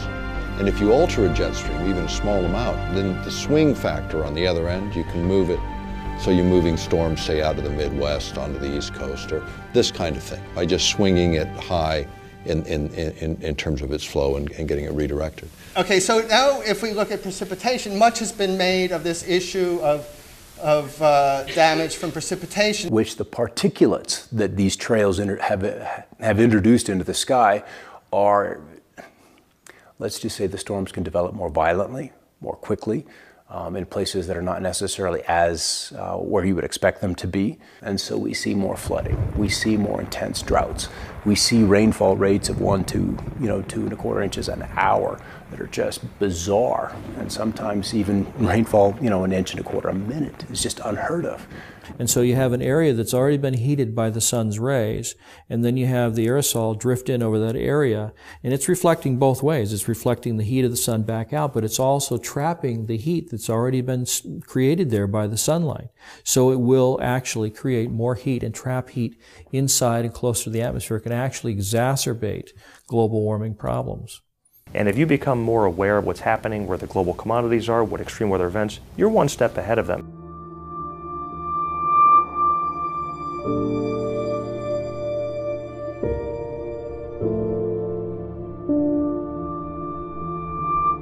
And if you alter a jet stream, even a small amount, then the swing factor on the other end, you can move it. So you're moving storms, say, out of the Midwest onto the East Coast, or this kind of thing, by just swinging it high in terms of its flow and getting it redirected. Okay, so now if we look at precipitation, much has been made of this issue of damage from precipitation. Which the particulates that these trails have introduced into the sky are, let's just say the storms can develop more violently, more quickly, in places that are not necessarily as where you would expect them to be. And so we see more flooding, we see more intense droughts, we see rainfall rates of 1 to 2¼ inches an hour that are just bizarre, and sometimes even rainfall 1 1/4 inches a minute is just unheard of. And so you have an area that's already been heated by the sun's rays, and then you have the aerosol drift in over that area, and it's reflecting both ways. It's reflecting the heat of the sun back out, but it's also trapping the heat that's already been created there by the sunlight. So it will actually create more heat and trap heat inside and closer to the atmosphere. It can actually exacerbate global warming problems. And if you become more aware of what's happening, where the global commodities are, what extreme weather events, you're one step ahead of them.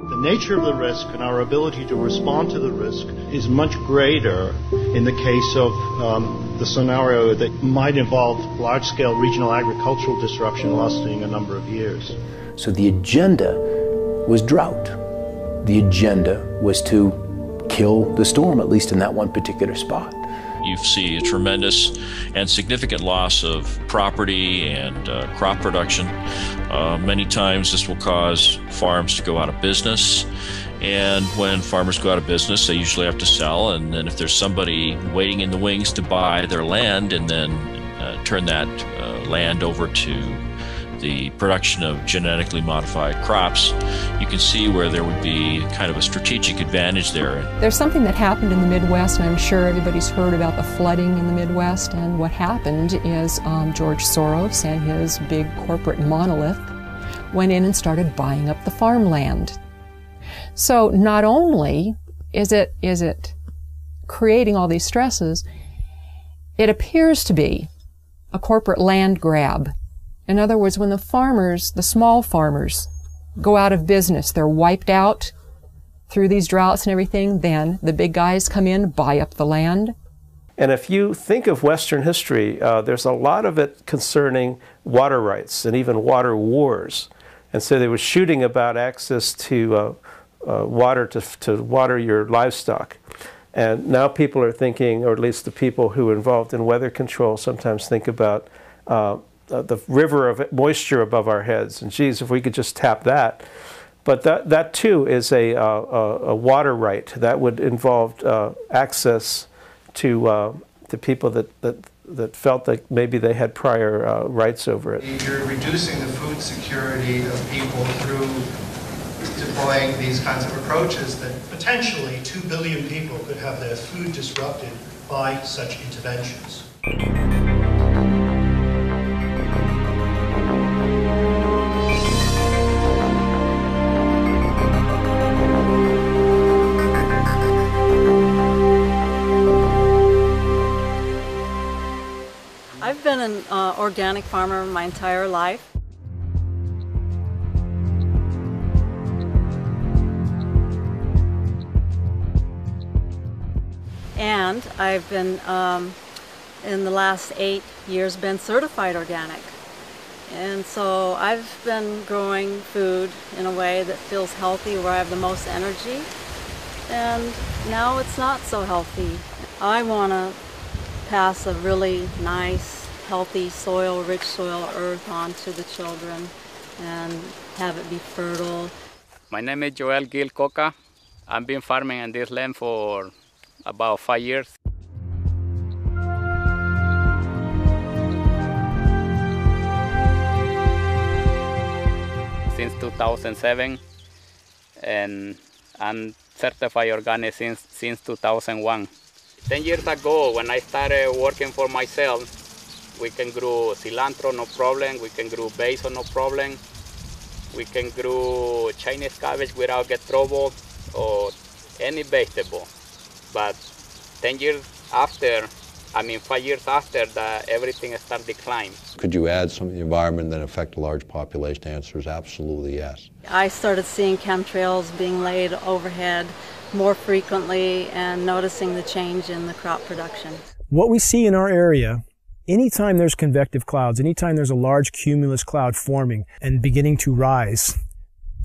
The nature of the risk and our ability to respond to the risk is much greater in the case of the scenario that might involve large-scale regional agricultural disruption lasting a number of years. So the agenda was drought. The agenda was to kill the storm, at least in that one particular spot. You see a tremendous and significant loss of property and crop production. Many times this will cause farms to go out of business, and when farmers go out of business, they usually have to sell, and then if there's somebody waiting in the wings to buy their land and then turn that land over to the production of genetically modified crops, you can see where there would be kind of a strategic advantage there. There's something that happened in the Midwest, and I'm sure everybody's heard about the flooding in the Midwest. And what happened is George Soros and his big corporate monolith went in and started buying up the farmland. So not only is it creating all these stresses, it appears to be a corporate land grab. In other words, when the farmers, the small farmers, go out of business, they're wiped out through these droughts and everything, then the big guys come in, buy up the land. And if you think of Western history, there's a lot of it concerning water rights and even water wars. And so they were shooting about access to water to water your livestock. And now people are thinking, or at least the people who are involved in weather control sometimes think about the river of moisture above our heads. And geez, if we could just tap that. But that too is a water right. That would involve access to people that felt that maybe they had prior rights over it. You're reducing the food security of people through deploying these kinds of approaches that Potentially 2 billion people could have their food disrupted by such interventions. I've been an organic farmer my entire life. And I've been, in the last 8 years, been certified organic. And so I've been growing food in a way that feels healthy, where I have the most energy. And now it's not so healthy. I want to pass a really nice, healthy soil, rich soil, earth on to the children and have it be fertile. My name is Joel Gil Coca. I've been farming in this land for about 5 years. Since 2007, and I'm certified organic since 2001. 10 years ago, when I started working for myself, we can grow cilantro, no problem. We can grow basil, no problem. We can grow Chinese cabbage without get trouble, or any vegetable. But 10 years after, 5 years after, that everything started declining. Could you add some of the environment that affect a large population? The answer is absolutely yes. I started seeing chemtrails being laid overhead more frequently and noticing the change in the crop production. What we see in our area, anytime there's convective clouds, anytime there's a large cumulus cloud forming and beginning to rise,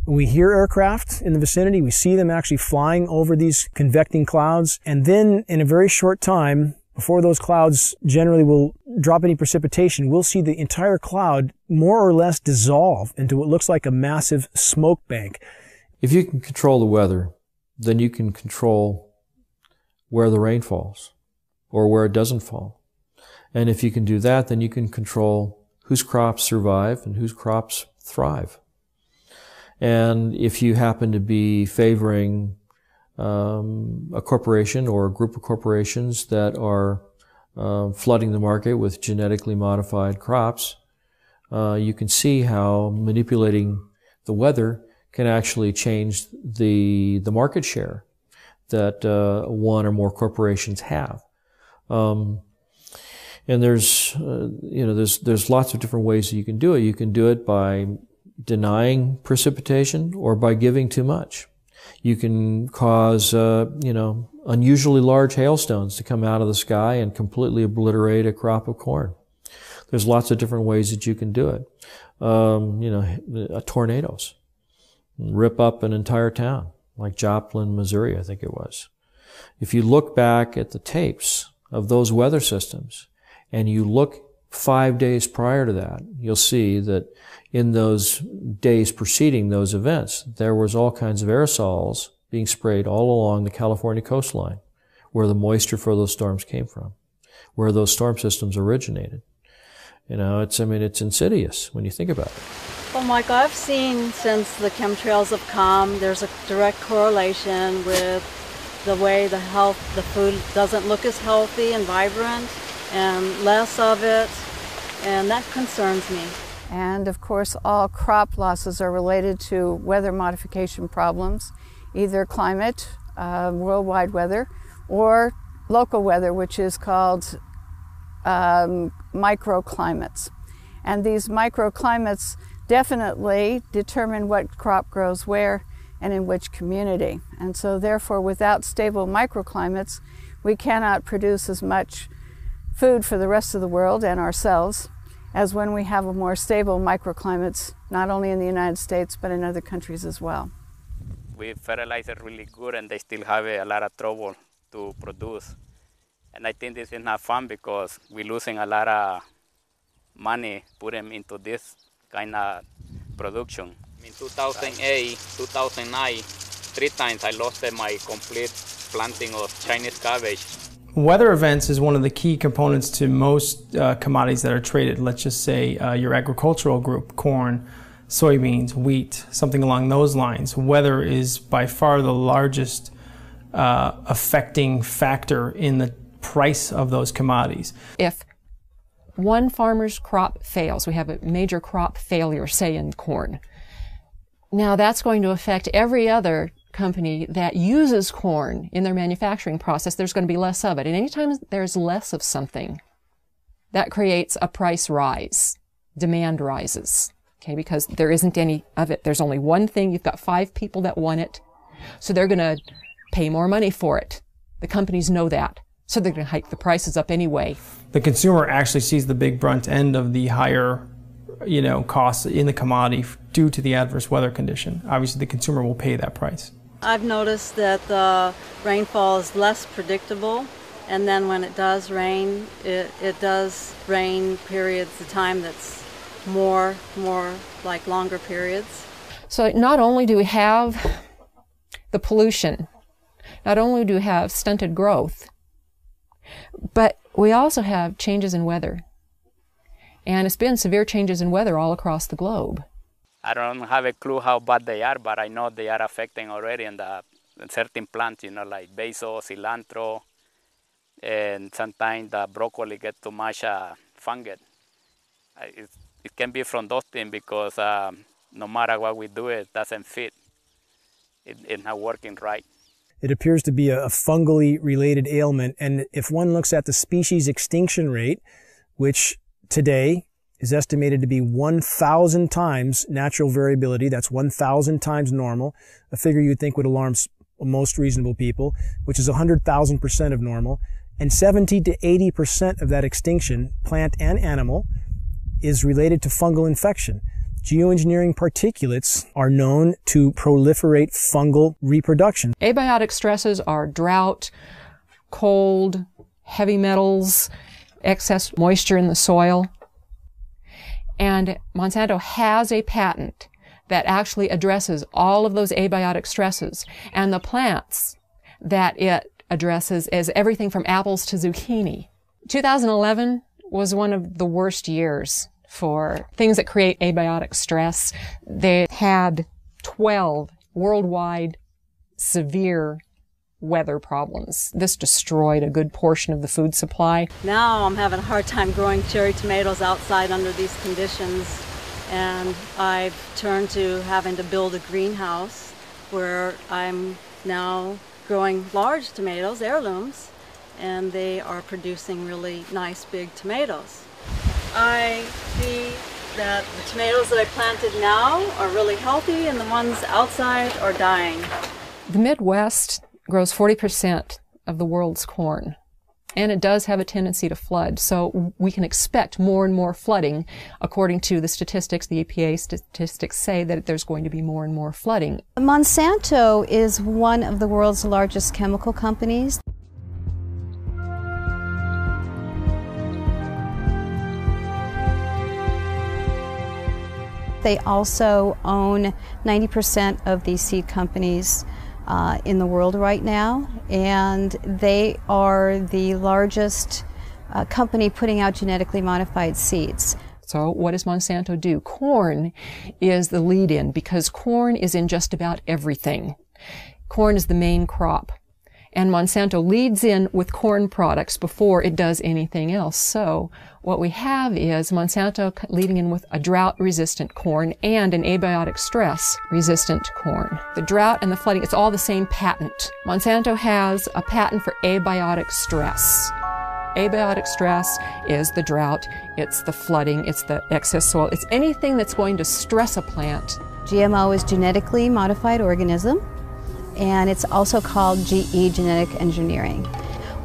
we hear aircraft in the vicinity, we see them actually flying over these convecting clouds, and then in a very short time, before those clouds generally will drop any precipitation, we'll see the entire cloud more or less dissolve into what looks like a massive smoke bank. If you can control the weather, then you can control where the rain falls or where it doesn't fall. And if you can do that, then you can control whose crops survive and whose crops thrive. And if you happen to be favoring a corporation or a group of corporations that are flooding the market with genetically modified crops, you can see how manipulating the weather can actually change the market share that one or more corporations have. And there's lots of different ways that you can do it. You can do it by denying precipitation or by giving too much. You can cause, unusually large hailstones to come out of the sky and completely obliterate a crop of corn. There's lots of different ways that you can do it. Tornadoes rip up an entire town, like Joplin, Missouri, I think it was. If you look back at the tapes of those weather systems and you look 5 days prior to that, you'll see that in those days preceding those events, there was all kinds of aerosols being sprayed all along the California coastline, where the moisture for those storms came from, where those storm systems originated. You know, it's insidious when you think about it. Well, Mike, I've seen since the chemtrails have come, there's a direct correlation with the way the food doesn't look as healthy and vibrant, and less of it, and that concerns me. And of course, all crop losses are related to weather modification problems, either climate, worldwide weather, or local weather, which is called microclimates. And these microclimates definitely determine what crop grows where and in which community. And so therefore, without stable microclimates, we cannot produce as much food for the rest of the world and ourselves as when we have a more stable microclimates, not only in the United States, but in other countries as well. We fertilize it really good, and they still have a lot of trouble to produce. And I think this is not fun because we're losing a lot of money put them into this kind of production. In 2008, 2009, 3 times I lost my complete planting of Chinese cabbage. Weather events is one of the key components to most commodities that are traded. Let's just say your agricultural group, corn, soybeans, wheat, something along those lines. Weather is by far the largest affecting factor in the price of those commodities. If one farmer's crop fails, we have a major crop failure, say in corn, now that's going to affect every other company that uses corn in their manufacturing process. There's going to be less of it. And anytime there's less of something, that creates a price rise. Demand rises, okay, because there isn't any of it. There's only one thing. You've got 5 people that want it, so they're going to pay more money for it. The companies know that, so they're going to hike the prices up anyway. The consumer actually sees the big brunt end of the higher costs in the commodity due to the adverse weather condition. Obviously, the consumer will pay that price. I've noticed that the rainfall is less predictable, and then when it does rain, it does rain periods of time that's more like longer periods. So not only do we have the pollution, not only do we have stunted growth, but we also have changes in weather. And it's been severe changes in weather all across the globe. I don't have a clue how bad they are, but I know they are affecting already in certain plants, like basil, cilantro, and sometimes the broccoli gets too much fungus. It can be from those things because no matter what we do, it doesn't fit. It's not working right. It appears to be a fungally related ailment, and if one looks at the species extinction rate, which today is estimated to be 1,000 times natural variability, that's 1,000 times normal, a figure you'd think would alarm most reasonable people, which is 100,000% of normal, and 70 to 80% of that extinction, plant and animal, is related to fungal infection. Geoengineering particulates are known to proliferate fungal reproduction. Abiotic stresses are drought, cold, heavy metals, excess moisture in the soil. And Monsanto has a patent that actually addresses all of those abiotic stresses. And the plants that it addresses is everything from apples to zucchini. 2011 was one of the worst years for things that create abiotic stress. They had 12 worldwide severe weather problems. This destroyed a good portion of the food supply. Now I'm having a hard time growing cherry tomatoes outside under these conditions, and I've turned to having to build a greenhouse where I'm now growing large tomatoes, heirlooms, and they are producing really nice big tomatoes. I see that the tomatoes that I planted now are really healthy and the ones outside are dying. The Midwest grows 40% of the world's corn, and it does have a tendency to flood, so we can expect more and more flooding. According to the statistics, the EPA statistics say that there's going to be more and more flooding. Monsanto is one of the world's largest chemical companies. They also own 90% of the seed companies in the world right now, and they are the largest company putting out genetically modified seeds. So what does Monsanto do? Corn is the lead-in because corn is in just about everything. Corn is the main crop. And Monsanto leads in with corn products before it does anything else. So what we have is Monsanto leading in with a drought-resistant corn and an abiotic stress-resistant corn. The drought and the flooding, it's all the same patent. Monsanto has a patent for abiotic stress. Abiotic stress is the drought, it's the flooding, it's the excess soil, it's anything that's going to stress a plant. GMO is genetically modified organism, and it's also called GE, genetic engineering.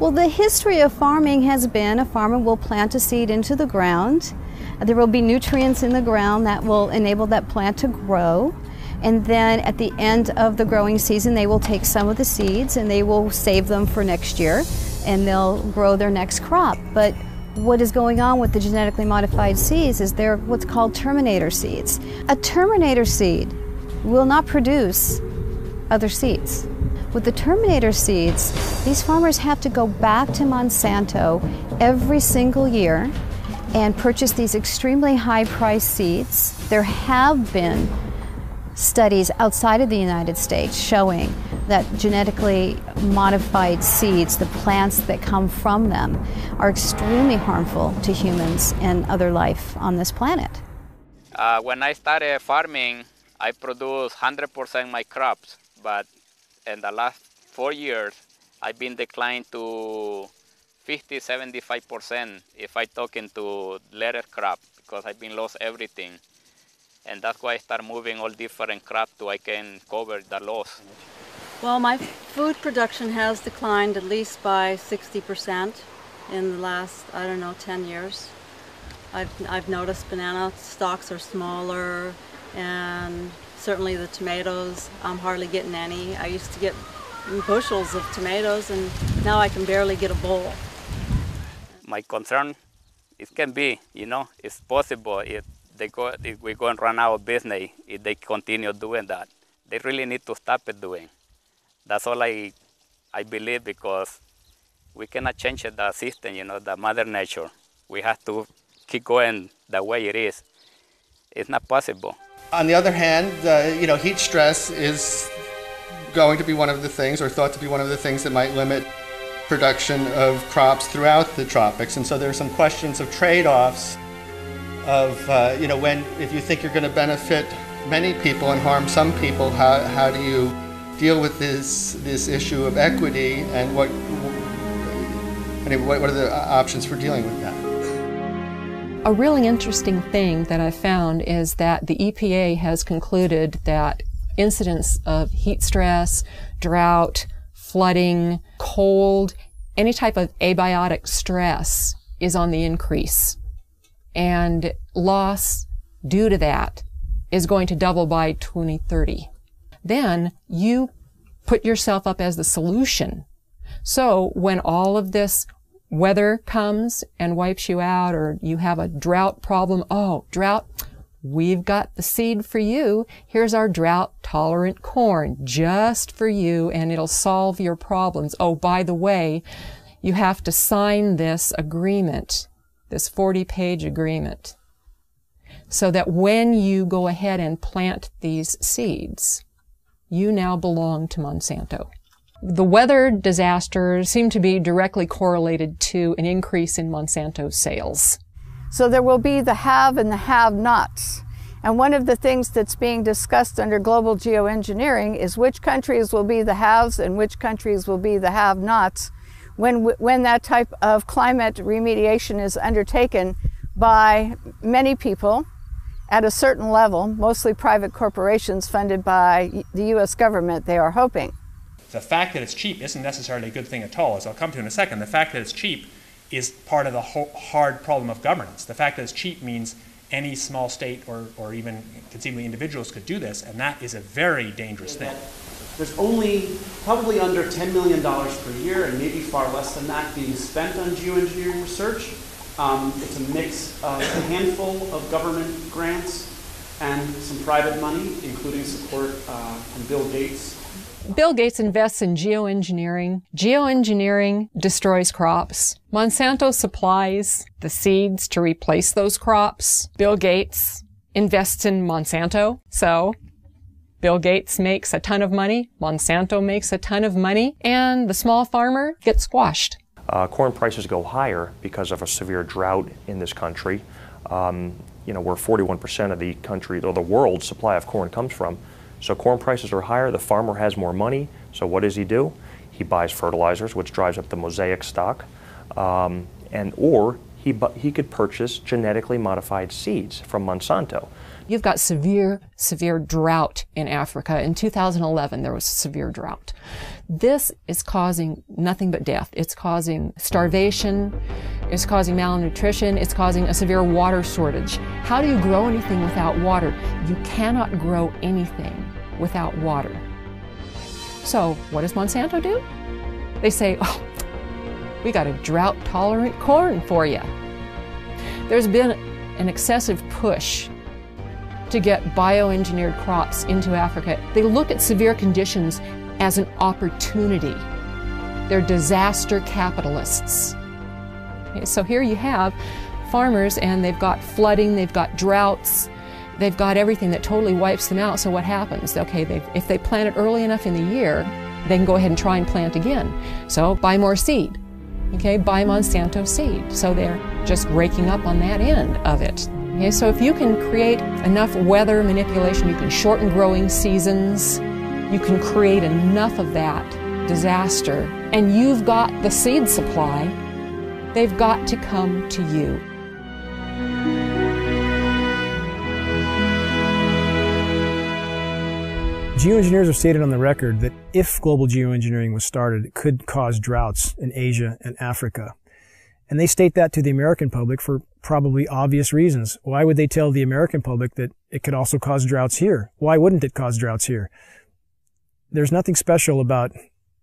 Well, the history of farming has been a farmer will plant a seed into the ground. There will be nutrients in the ground that will enable that plant to grow. And then at the end of the growing season, they will take some of the seeds and they will save them for next year, and they'll grow their next crop. But what is going on with the genetically modified seeds is they're what's called terminator seeds. A terminator seed will not produce other seeds. With the terminator seeds, these farmers have to go back to Monsanto every single year and purchase these extremely high-priced seeds. There have been studies outside of the United States showing that genetically modified seeds, the plants that come from them, are extremely harmful to humans and other life on this planet. When I started farming, I produced 100% my crops, but in the last 4 years, I've been declined to 50–75% if I talk into later crop, because I've been lost everything. And that's why I start moving all different crops so I can cover the loss. Well, my food production has declined at least by 60% in the last, 10 years. I've noticed banana stalks are smaller, and certainly the tomatoes, I'm hardly getting any. I used to get bushels of tomatoes, and now I can barely get a bowl. My concern, it can be, it's possible if we're going to run out of business if they continue doing that. They really need to stop it doing. That's all I believe, because we cannot change the system, the mother nature. We have to keep going the way it is. It's not possible. On the other hand, heat stress is going to be one of the things, or thought to be one of the things, that might limit production of crops throughout the tropics. And so there are some questions of trade-offs of, if you think you're going to benefit many people and harm some people, how do you deal with this issue of equity, and what are the options for dealing with that? A really interesting thing that I found is that the EPA has concluded that incidents of heat stress, drought, flooding, cold, any type of abiotic stress is on the increase. And loss due to that is going to double by 2030. Then you put yourself up as the solution. So when all of this weather comes and wipes you out, or you have a drought problem, drought, we've got the seed for you. Here's our drought-tolerant corn just for you, and it'll solve your problems. Oh, by the way, you have to sign this agreement, this 40-page agreement, so that when you go ahead and plant these seeds, you now belong to Monsanto. The weather disasters seem to be directly correlated to an increase in Monsanto sales. So there will be the have and the have-nots. And one of the things that's being discussed under global geoengineering is which countries will be the haves and which countries will be the have-nots when that type of climate remediation is undertaken by many people at a certain level, mostly private corporations funded by the U.S. government, they are hoping. The fact that it's cheap isn't necessarily a good thing at all, as I'll come to in a second. The fact that it's cheap is part of the hard problem of governance. The fact that it's cheap means any small state or even conceivably individuals could do this, and that is a very dangerous thing. There's only probably under $10 million per year, and maybe far less than that, being spent on geoengineering research. It's a mix of a handful of government grants and some private money, including support from Bill Gates Bill Gates invests in geoengineering. Geoengineering destroys crops. Monsanto supplies the seeds to replace those crops. Bill Gates invests in Monsanto. So Bill Gates makes a ton of money, Monsanto makes a ton of money, and the small farmer gets squashed. Corn prices go higher because of a severe drought in this country. You know, where 41% of the country or the world's supply of corn comes from. So corn prices are higher, the farmer has more money, so what does he do? He buys fertilizers, which drives up the mosaic stock, or he could purchase genetically modified seeds from Monsanto. You've got severe drought in Africa. In 2011, there was a severe drought. This is causing nothing but death. It's causing starvation, it's causing malnutrition, it's causing a severe water shortage. How do you grow anything without water? You cannot grow anything without water. So what does Monsanto do? They say, oh, we got a drought-tolerant corn for you. There's been an excessive push to get bioengineered crops into Africa. They look at severe conditions as an opportunity. They're disaster capitalists. Okay, so here you have farmers and they've got flooding, they've got droughts, they've got everything that totally wipes them out. So what happens? Okay, if they plant it early enough in the year, they can go ahead and try and plant again. So buy more seed. Okay, buy Monsanto seed. So they're just raking up on that end of it. Okay, so if you can create enough weather manipulation, you can shorten growing seasons, you can create enough of that disaster, and you've got the seed supply, they've got to come to you. Geoengineers have stated on the record that if global geoengineering was started, it could cause droughts in Asia and Africa. And they state that to the American public for probably obvious reasons. Why would they tell the American public that it could also cause droughts here? Why wouldn't it cause droughts here? There's nothing special about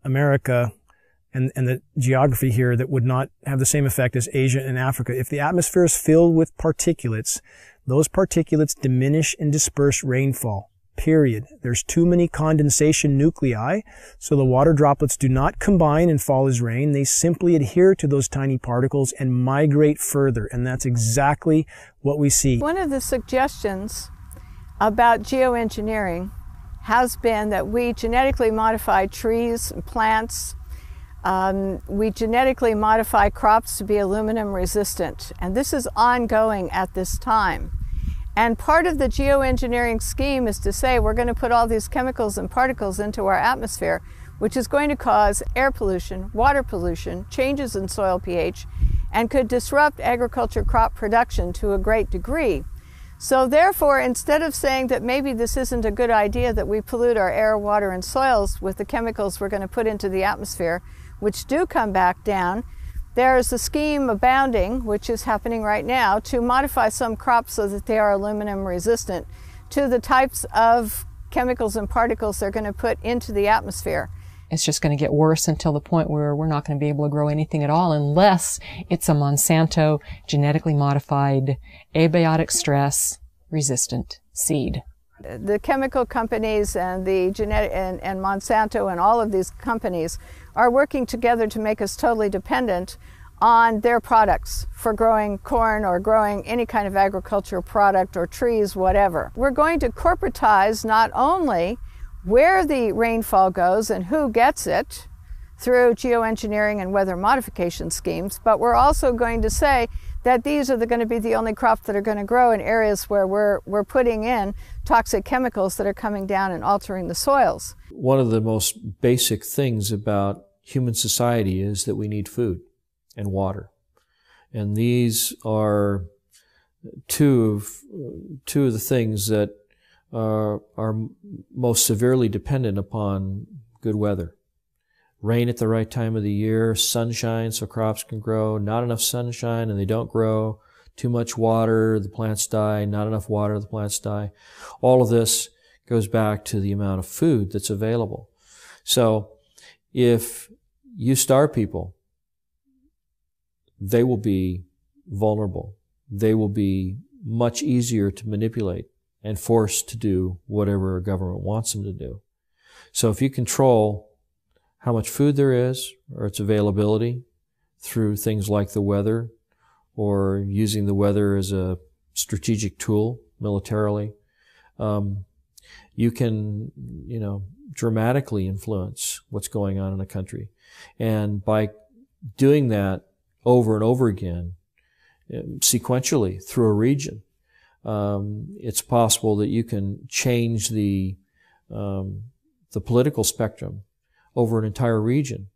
America and the geography here that would not have the same effect as Asia and Africa. If the atmosphere is filled with particulates, those particulates diminish and disperse rainfall. Period. There's too many condensation nuclei, so the water droplets do not combine and fall as rain. They simply adhere to those tiny particles and migrate further, and that's exactly what we see. One of the suggestions about geoengineering has been that we genetically modify trees and plants. We genetically modify crops to be aluminum resistant, and this is ongoing at this time. And part of the geoengineering scheme is to say we're going to put all these chemicals and particles into our atmosphere, which is going to cause air pollution, water pollution, changes in soil pH, and could disrupt agriculture crop production to a great degree. So therefore, instead of saying that maybe this isn't a good idea that we pollute our air, water, and soils with the chemicals we're going to put into the atmosphere, which do come back down, there is a scheme abounding, which is happening right now, to modify some crops so that they are aluminum resistant to the types of chemicals and particles they're going to put into the atmosphere. It's just going to get worse until the point where we're not going to be able to grow anything at all unless it's a Monsanto genetically modified, abiotic stress resistant seed. The chemical companies and the and Monsanto and all of these companies are working together to make us totally dependent on their products for growing corn or growing any kind of agricultural product or trees, whatever. We're going to corporatize not only where the rainfall goes and who gets it through geoengineering and weather modification schemes, but we're also going to say that these are going to be the only crops that are going to grow in areas where we're putting in toxic chemicals that are coming down and altering the soils. One of the most basic things about human society is that we need food and water. And these are two of the things that are most severely dependent upon good weather. Rain at the right time of the year, sunshine so crops can grow, not enough sunshine and they don't grow, too much water, the plants die, not enough water, the plants die. All of this goes back to the amount of food that's available. So if you starve people, they will be vulnerable. They will be much easier to manipulate and forced to do whatever a government wants them to do. So if you control how much food there is or its availability through things like the weather or using the weather as a strategic tool militarily, you can, dramatically influence what's going on in a country. And by doing that over and over again, sequentially through a region, it's possible that you can change the political spectrum over an entire region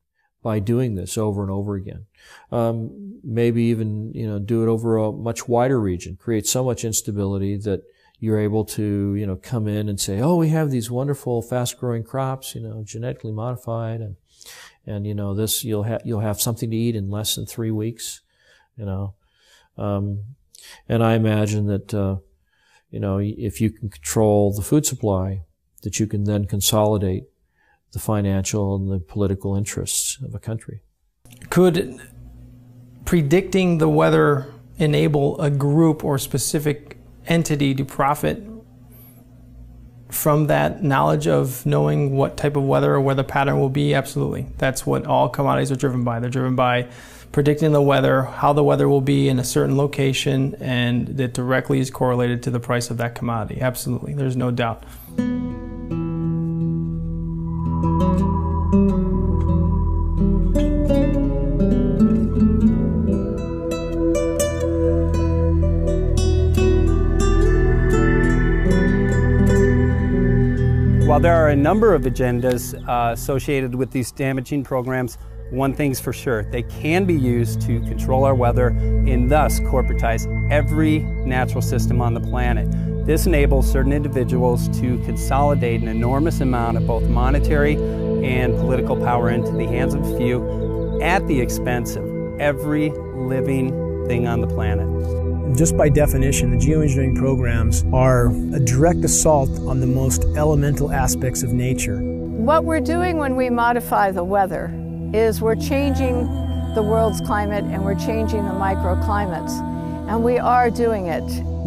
by doing this over and over again. Maybe even, do it over a much wider region, create so much instability that you're able to, come in and say, oh, we have these wonderful fast-growing crops, genetically modified, and this, you'll have something to eat in less than 3 weeks, and I imagine that, if you can control the food supply, that you can then consolidate the financial and the political interests of a country. Could predicting the weather enable a group or specific entity to profit from that knowledge of knowing what type of weather or weather pattern will be? Absolutely. That's what all commodities are driven by. They're driven by predicting the weather, how the weather will be in a certain location, and that directly is correlated to the price of that commodity. Absolutely. There's no doubt. While there are a number of agendas associated with these damaging programs, one thing's for sure: they can be used to control our weather and thus corporatize every natural system on the planet. This enables certain individuals to consolidate an enormous amount of both monetary and political power into the hands of a few at the expense of every living thing on the planet. Just by definition, the geoengineering programs are a direct assault on the most elemental aspects of nature. What we're doing when we modify the weather is we're changing the world's climate and we're changing the microclimates, and we are doing it.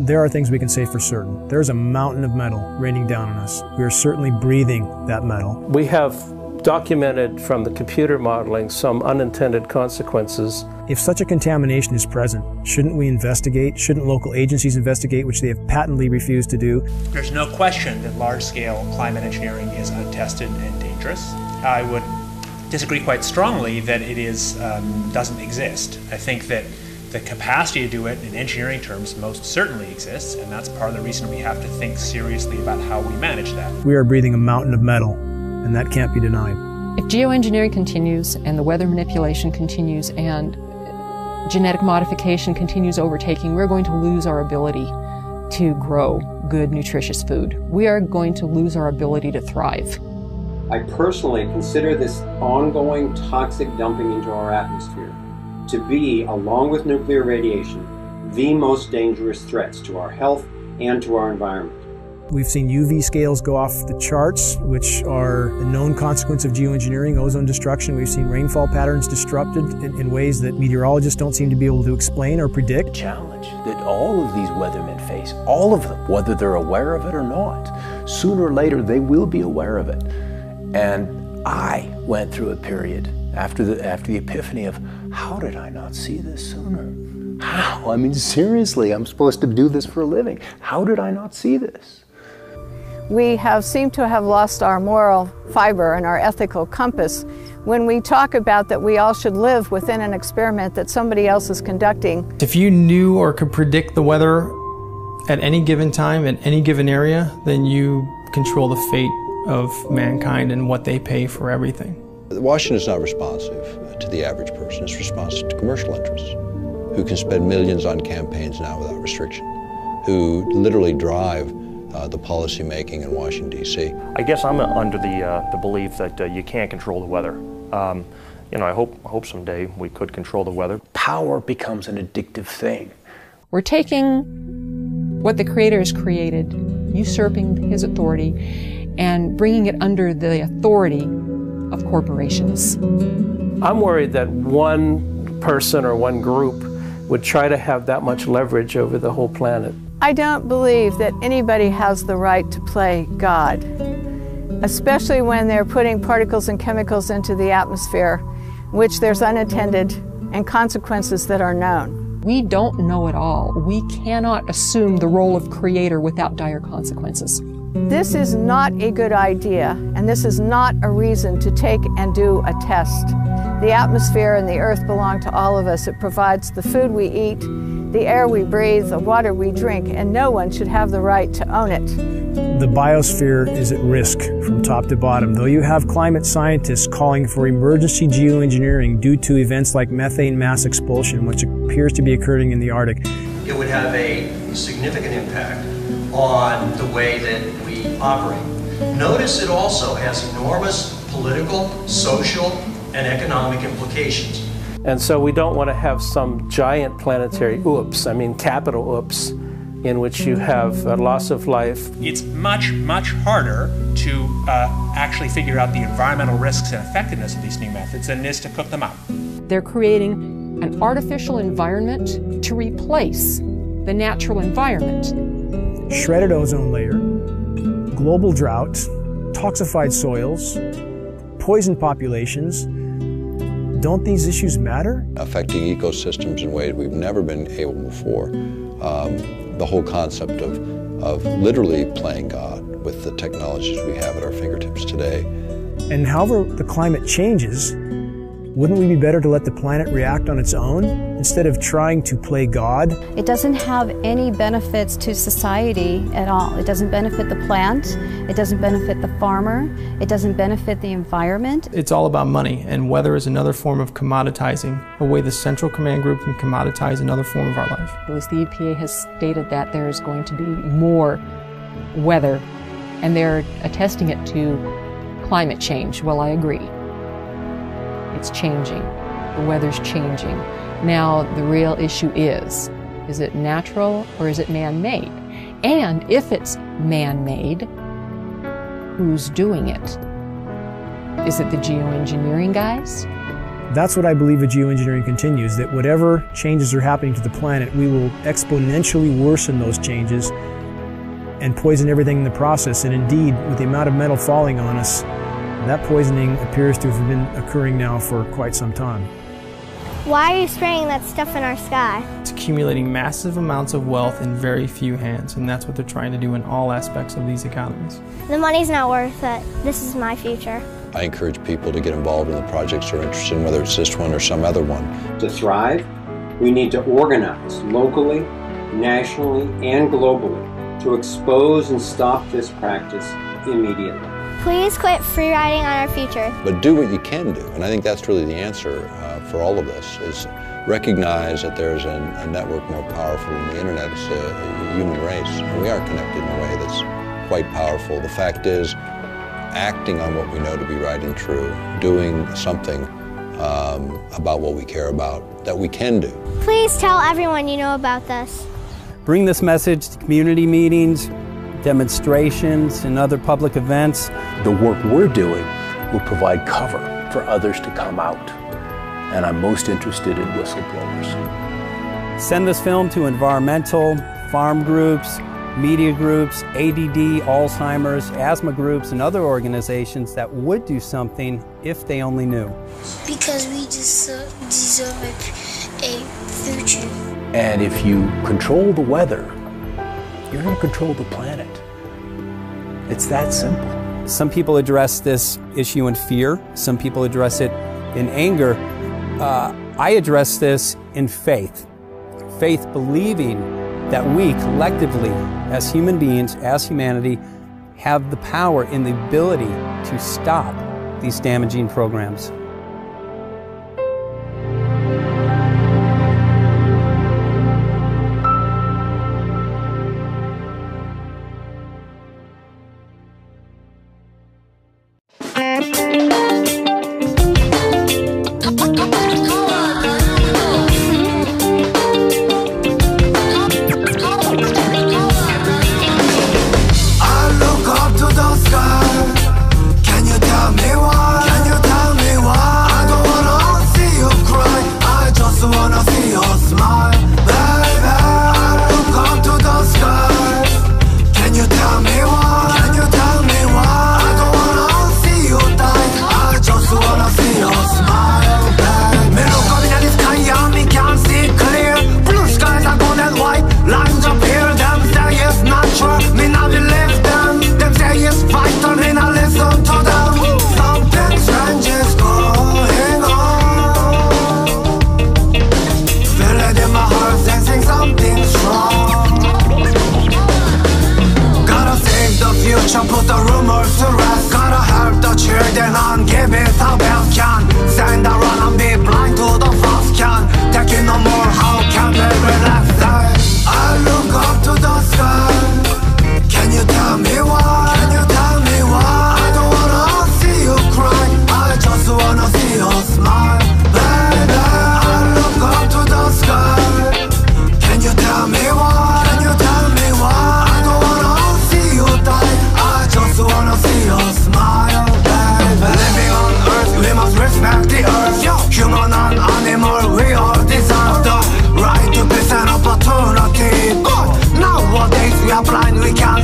There are things we can say for certain. There's a mountain of metal raining down on us. We are certainly breathing that metal. We have documented from the computer modeling some unintended consequences. If such a contamination is present, shouldn't we investigate? Shouldn't local agencies investigate, which they have patently refused to do? There's no question that large-scale climate engineering is untested and dangerous. I would disagree quite strongly that it is doesn't exist. I think that the capacity to do it in engineering terms most certainly exists, and that's part of the reason we have to think seriously about how we manage that. We are breathing a mountain of metal, and that can't be denied. If geoengineering continues and the weather manipulation continues and genetic modification continues overtaking, we're going to lose our ability to grow good, nutritious food. We are going to lose our ability to thrive. I personally consider this ongoing toxic dumping into our atmosphere to be, along with nuclear radiation, the most dangerous threats to our health and to our environment. We've seen UV scales go off the charts, which are a known consequence of geoengineering, ozone destruction. We've seen rainfall patterns disrupted in ways that meteorologists don't seem to be able to explain or predict. The challenge that all of these weathermen face, all of them, whether they're aware of it or not, sooner or later they will be aware of it. And I went through a period after the epiphany of, how did I not see this sooner? How? I mean, seriously, I'm supposed to do this for a living. How did I not see this? We seem to have lost our moral fiber and our ethical compass when we talk about that we all should live within an experiment that somebody else is conducting. If you knew or could predict the weather at any given time, in any given area, then you control the fate of mankind and what they pay for everything. Washington is not responsive to the average person. It's responsive to commercial interests who can spend millions on campaigns now without restriction, who literally drive the policy making in Washington, D.C. I guess I'm under the belief that you can't control the weather. I hope someday we could control the weather. Power becomes an addictive thing. We're taking what the Creator has created, usurping His authority, and bringing it under the authority of corporations. I'm worried that one person or one group would try to have that much leverage over the whole planet. I don't believe that anybody has the right to play God. especially when they're putting particles and chemicals into the atmosphere, which there's unintended and consequences that are known. We don't know it all. We cannot assume the role of creator without dire consequences. This is not a good idea, and this is not a reason to take and do a test. The atmosphere and the earth belong to all of us. It provides the food we eat, the air we breathe, the water we drink, and no one should have the right to own it. The biosphere is at risk from top to bottom. Though you have climate scientists calling for emergency geoengineering due to events like methane mass expulsion, which appears to be occurring in the Arctic. It would have a significant impact on the way that we operate. Notice it also has enormous political, social, and economic implications. And so we don't want to have some giant planetary oops, I mean capital oops, in which you have a loss of life. It's much, much harder to actually figure out the environmental risks and effectiveness of these new methods than it is to cook them up. They're creating an artificial environment to replace the natural environment. Shredded ozone layer, global drought, toxified soils, poison populations. Don't these issues matter? Affecting ecosystems in ways we've never been able before. The whole concept of literally playing God with the technologies we have at our fingertips today. And however the climate changes, wouldn't we be better to let the planet react on its own instead of trying to play God? It doesn't have any benefits to society at all. It doesn't benefit the plant, it doesn't benefit the farmer, it doesn't benefit the environment. It's all about money, and weather is another form of commoditizing, a way the Central Command Group can commoditize another form of our life. At least the EPA has stated that there is going to be more weather, and they're attesting it to climate change. Well, I agree. It's changing. The weather's changing. Now, the real issue is it natural or is it man-made? And if it's man-made, who's doing it? Is it the geoengineering guys? That's what I believe as geoengineering continues, that whatever changes are happening to the planet, we will exponentially worsen those changes and poison everything in the process. And indeed, with the amount of metal falling on us, that poisoning appears to have been occurring now for quite some time. Why are you spraying that stuff in our sky? It's accumulating massive amounts of wealth in very few hands, and that's what they're trying to do in all aspects of these economies. The money's not worth it. This is my future. I encourage people to get involved in the projects they're interested in, whether it's this one or some other one. To thrive, we need to organize locally, nationally, and globally to expose and stop this practice immediately. Please quit free riding on our future. But do what you can do, and I think that's really the answer for all of this, is recognize that there's a network more powerful than the internet. It's a human race, and we are connected in a way that's quite powerful. The fact is, acting on what we know to be right and true, doing something about what we care about that we can do. Please tell everyone you know about this. Bring this message to community meetings, demonstrations, and other public events. The work we're doing will provide cover for others to come out. And I'm most interested in whistleblowers. Send this film to environmental, farm groups, media groups, ADD, Alzheimer's, asthma groups, and other organizations that would do something if they only knew. Because we deserve a future. And if you control the weather, you're going to control the planet. It's that simple. Some people address this issue in fear. Some people address it in anger. I address this in faith. Faith believing that we collectively, as human beings, as humanity, have the power and the ability to stop these damaging programs. Can you tell me why?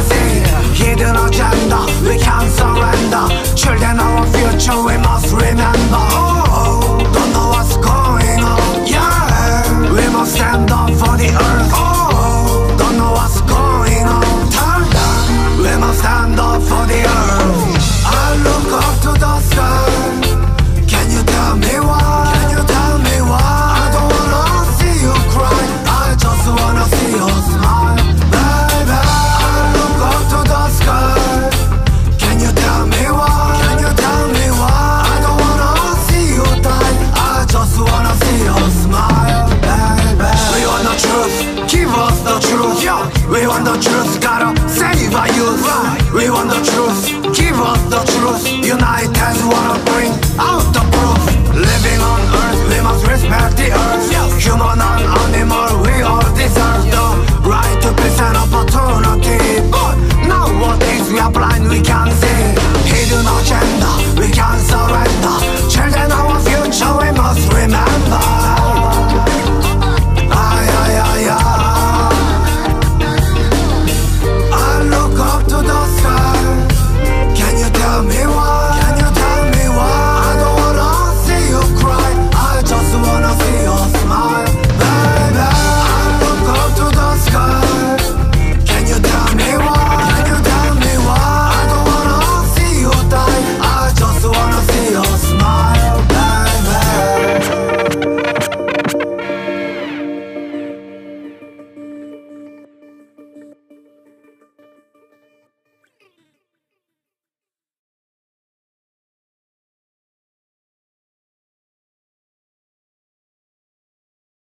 see. Hidden agenda, we can't surrender. Children of our future, we must remember. Oh, don't know what's going on. Yeah, we must stand up for the earth. Oh, don't know what's going on. Turn down, we must stand up for the earth. I look up to the sky. Can you tell me why? Can you tell me why? I don't wanna see you cry. I just wanna see you smile, baby. I look up to the sky. Can you tell me why? Can you tell me why? I don't wanna see you die. I just wanna see you smile, baby. We want the truth, give us the truth. Yeah, we want the truth, gotta save our youth. We want the truth, give us the truth. United wanna bring out the proof. Living on earth, we must respect the earth. Human and animal, we all deserve the right to peace and opportunity.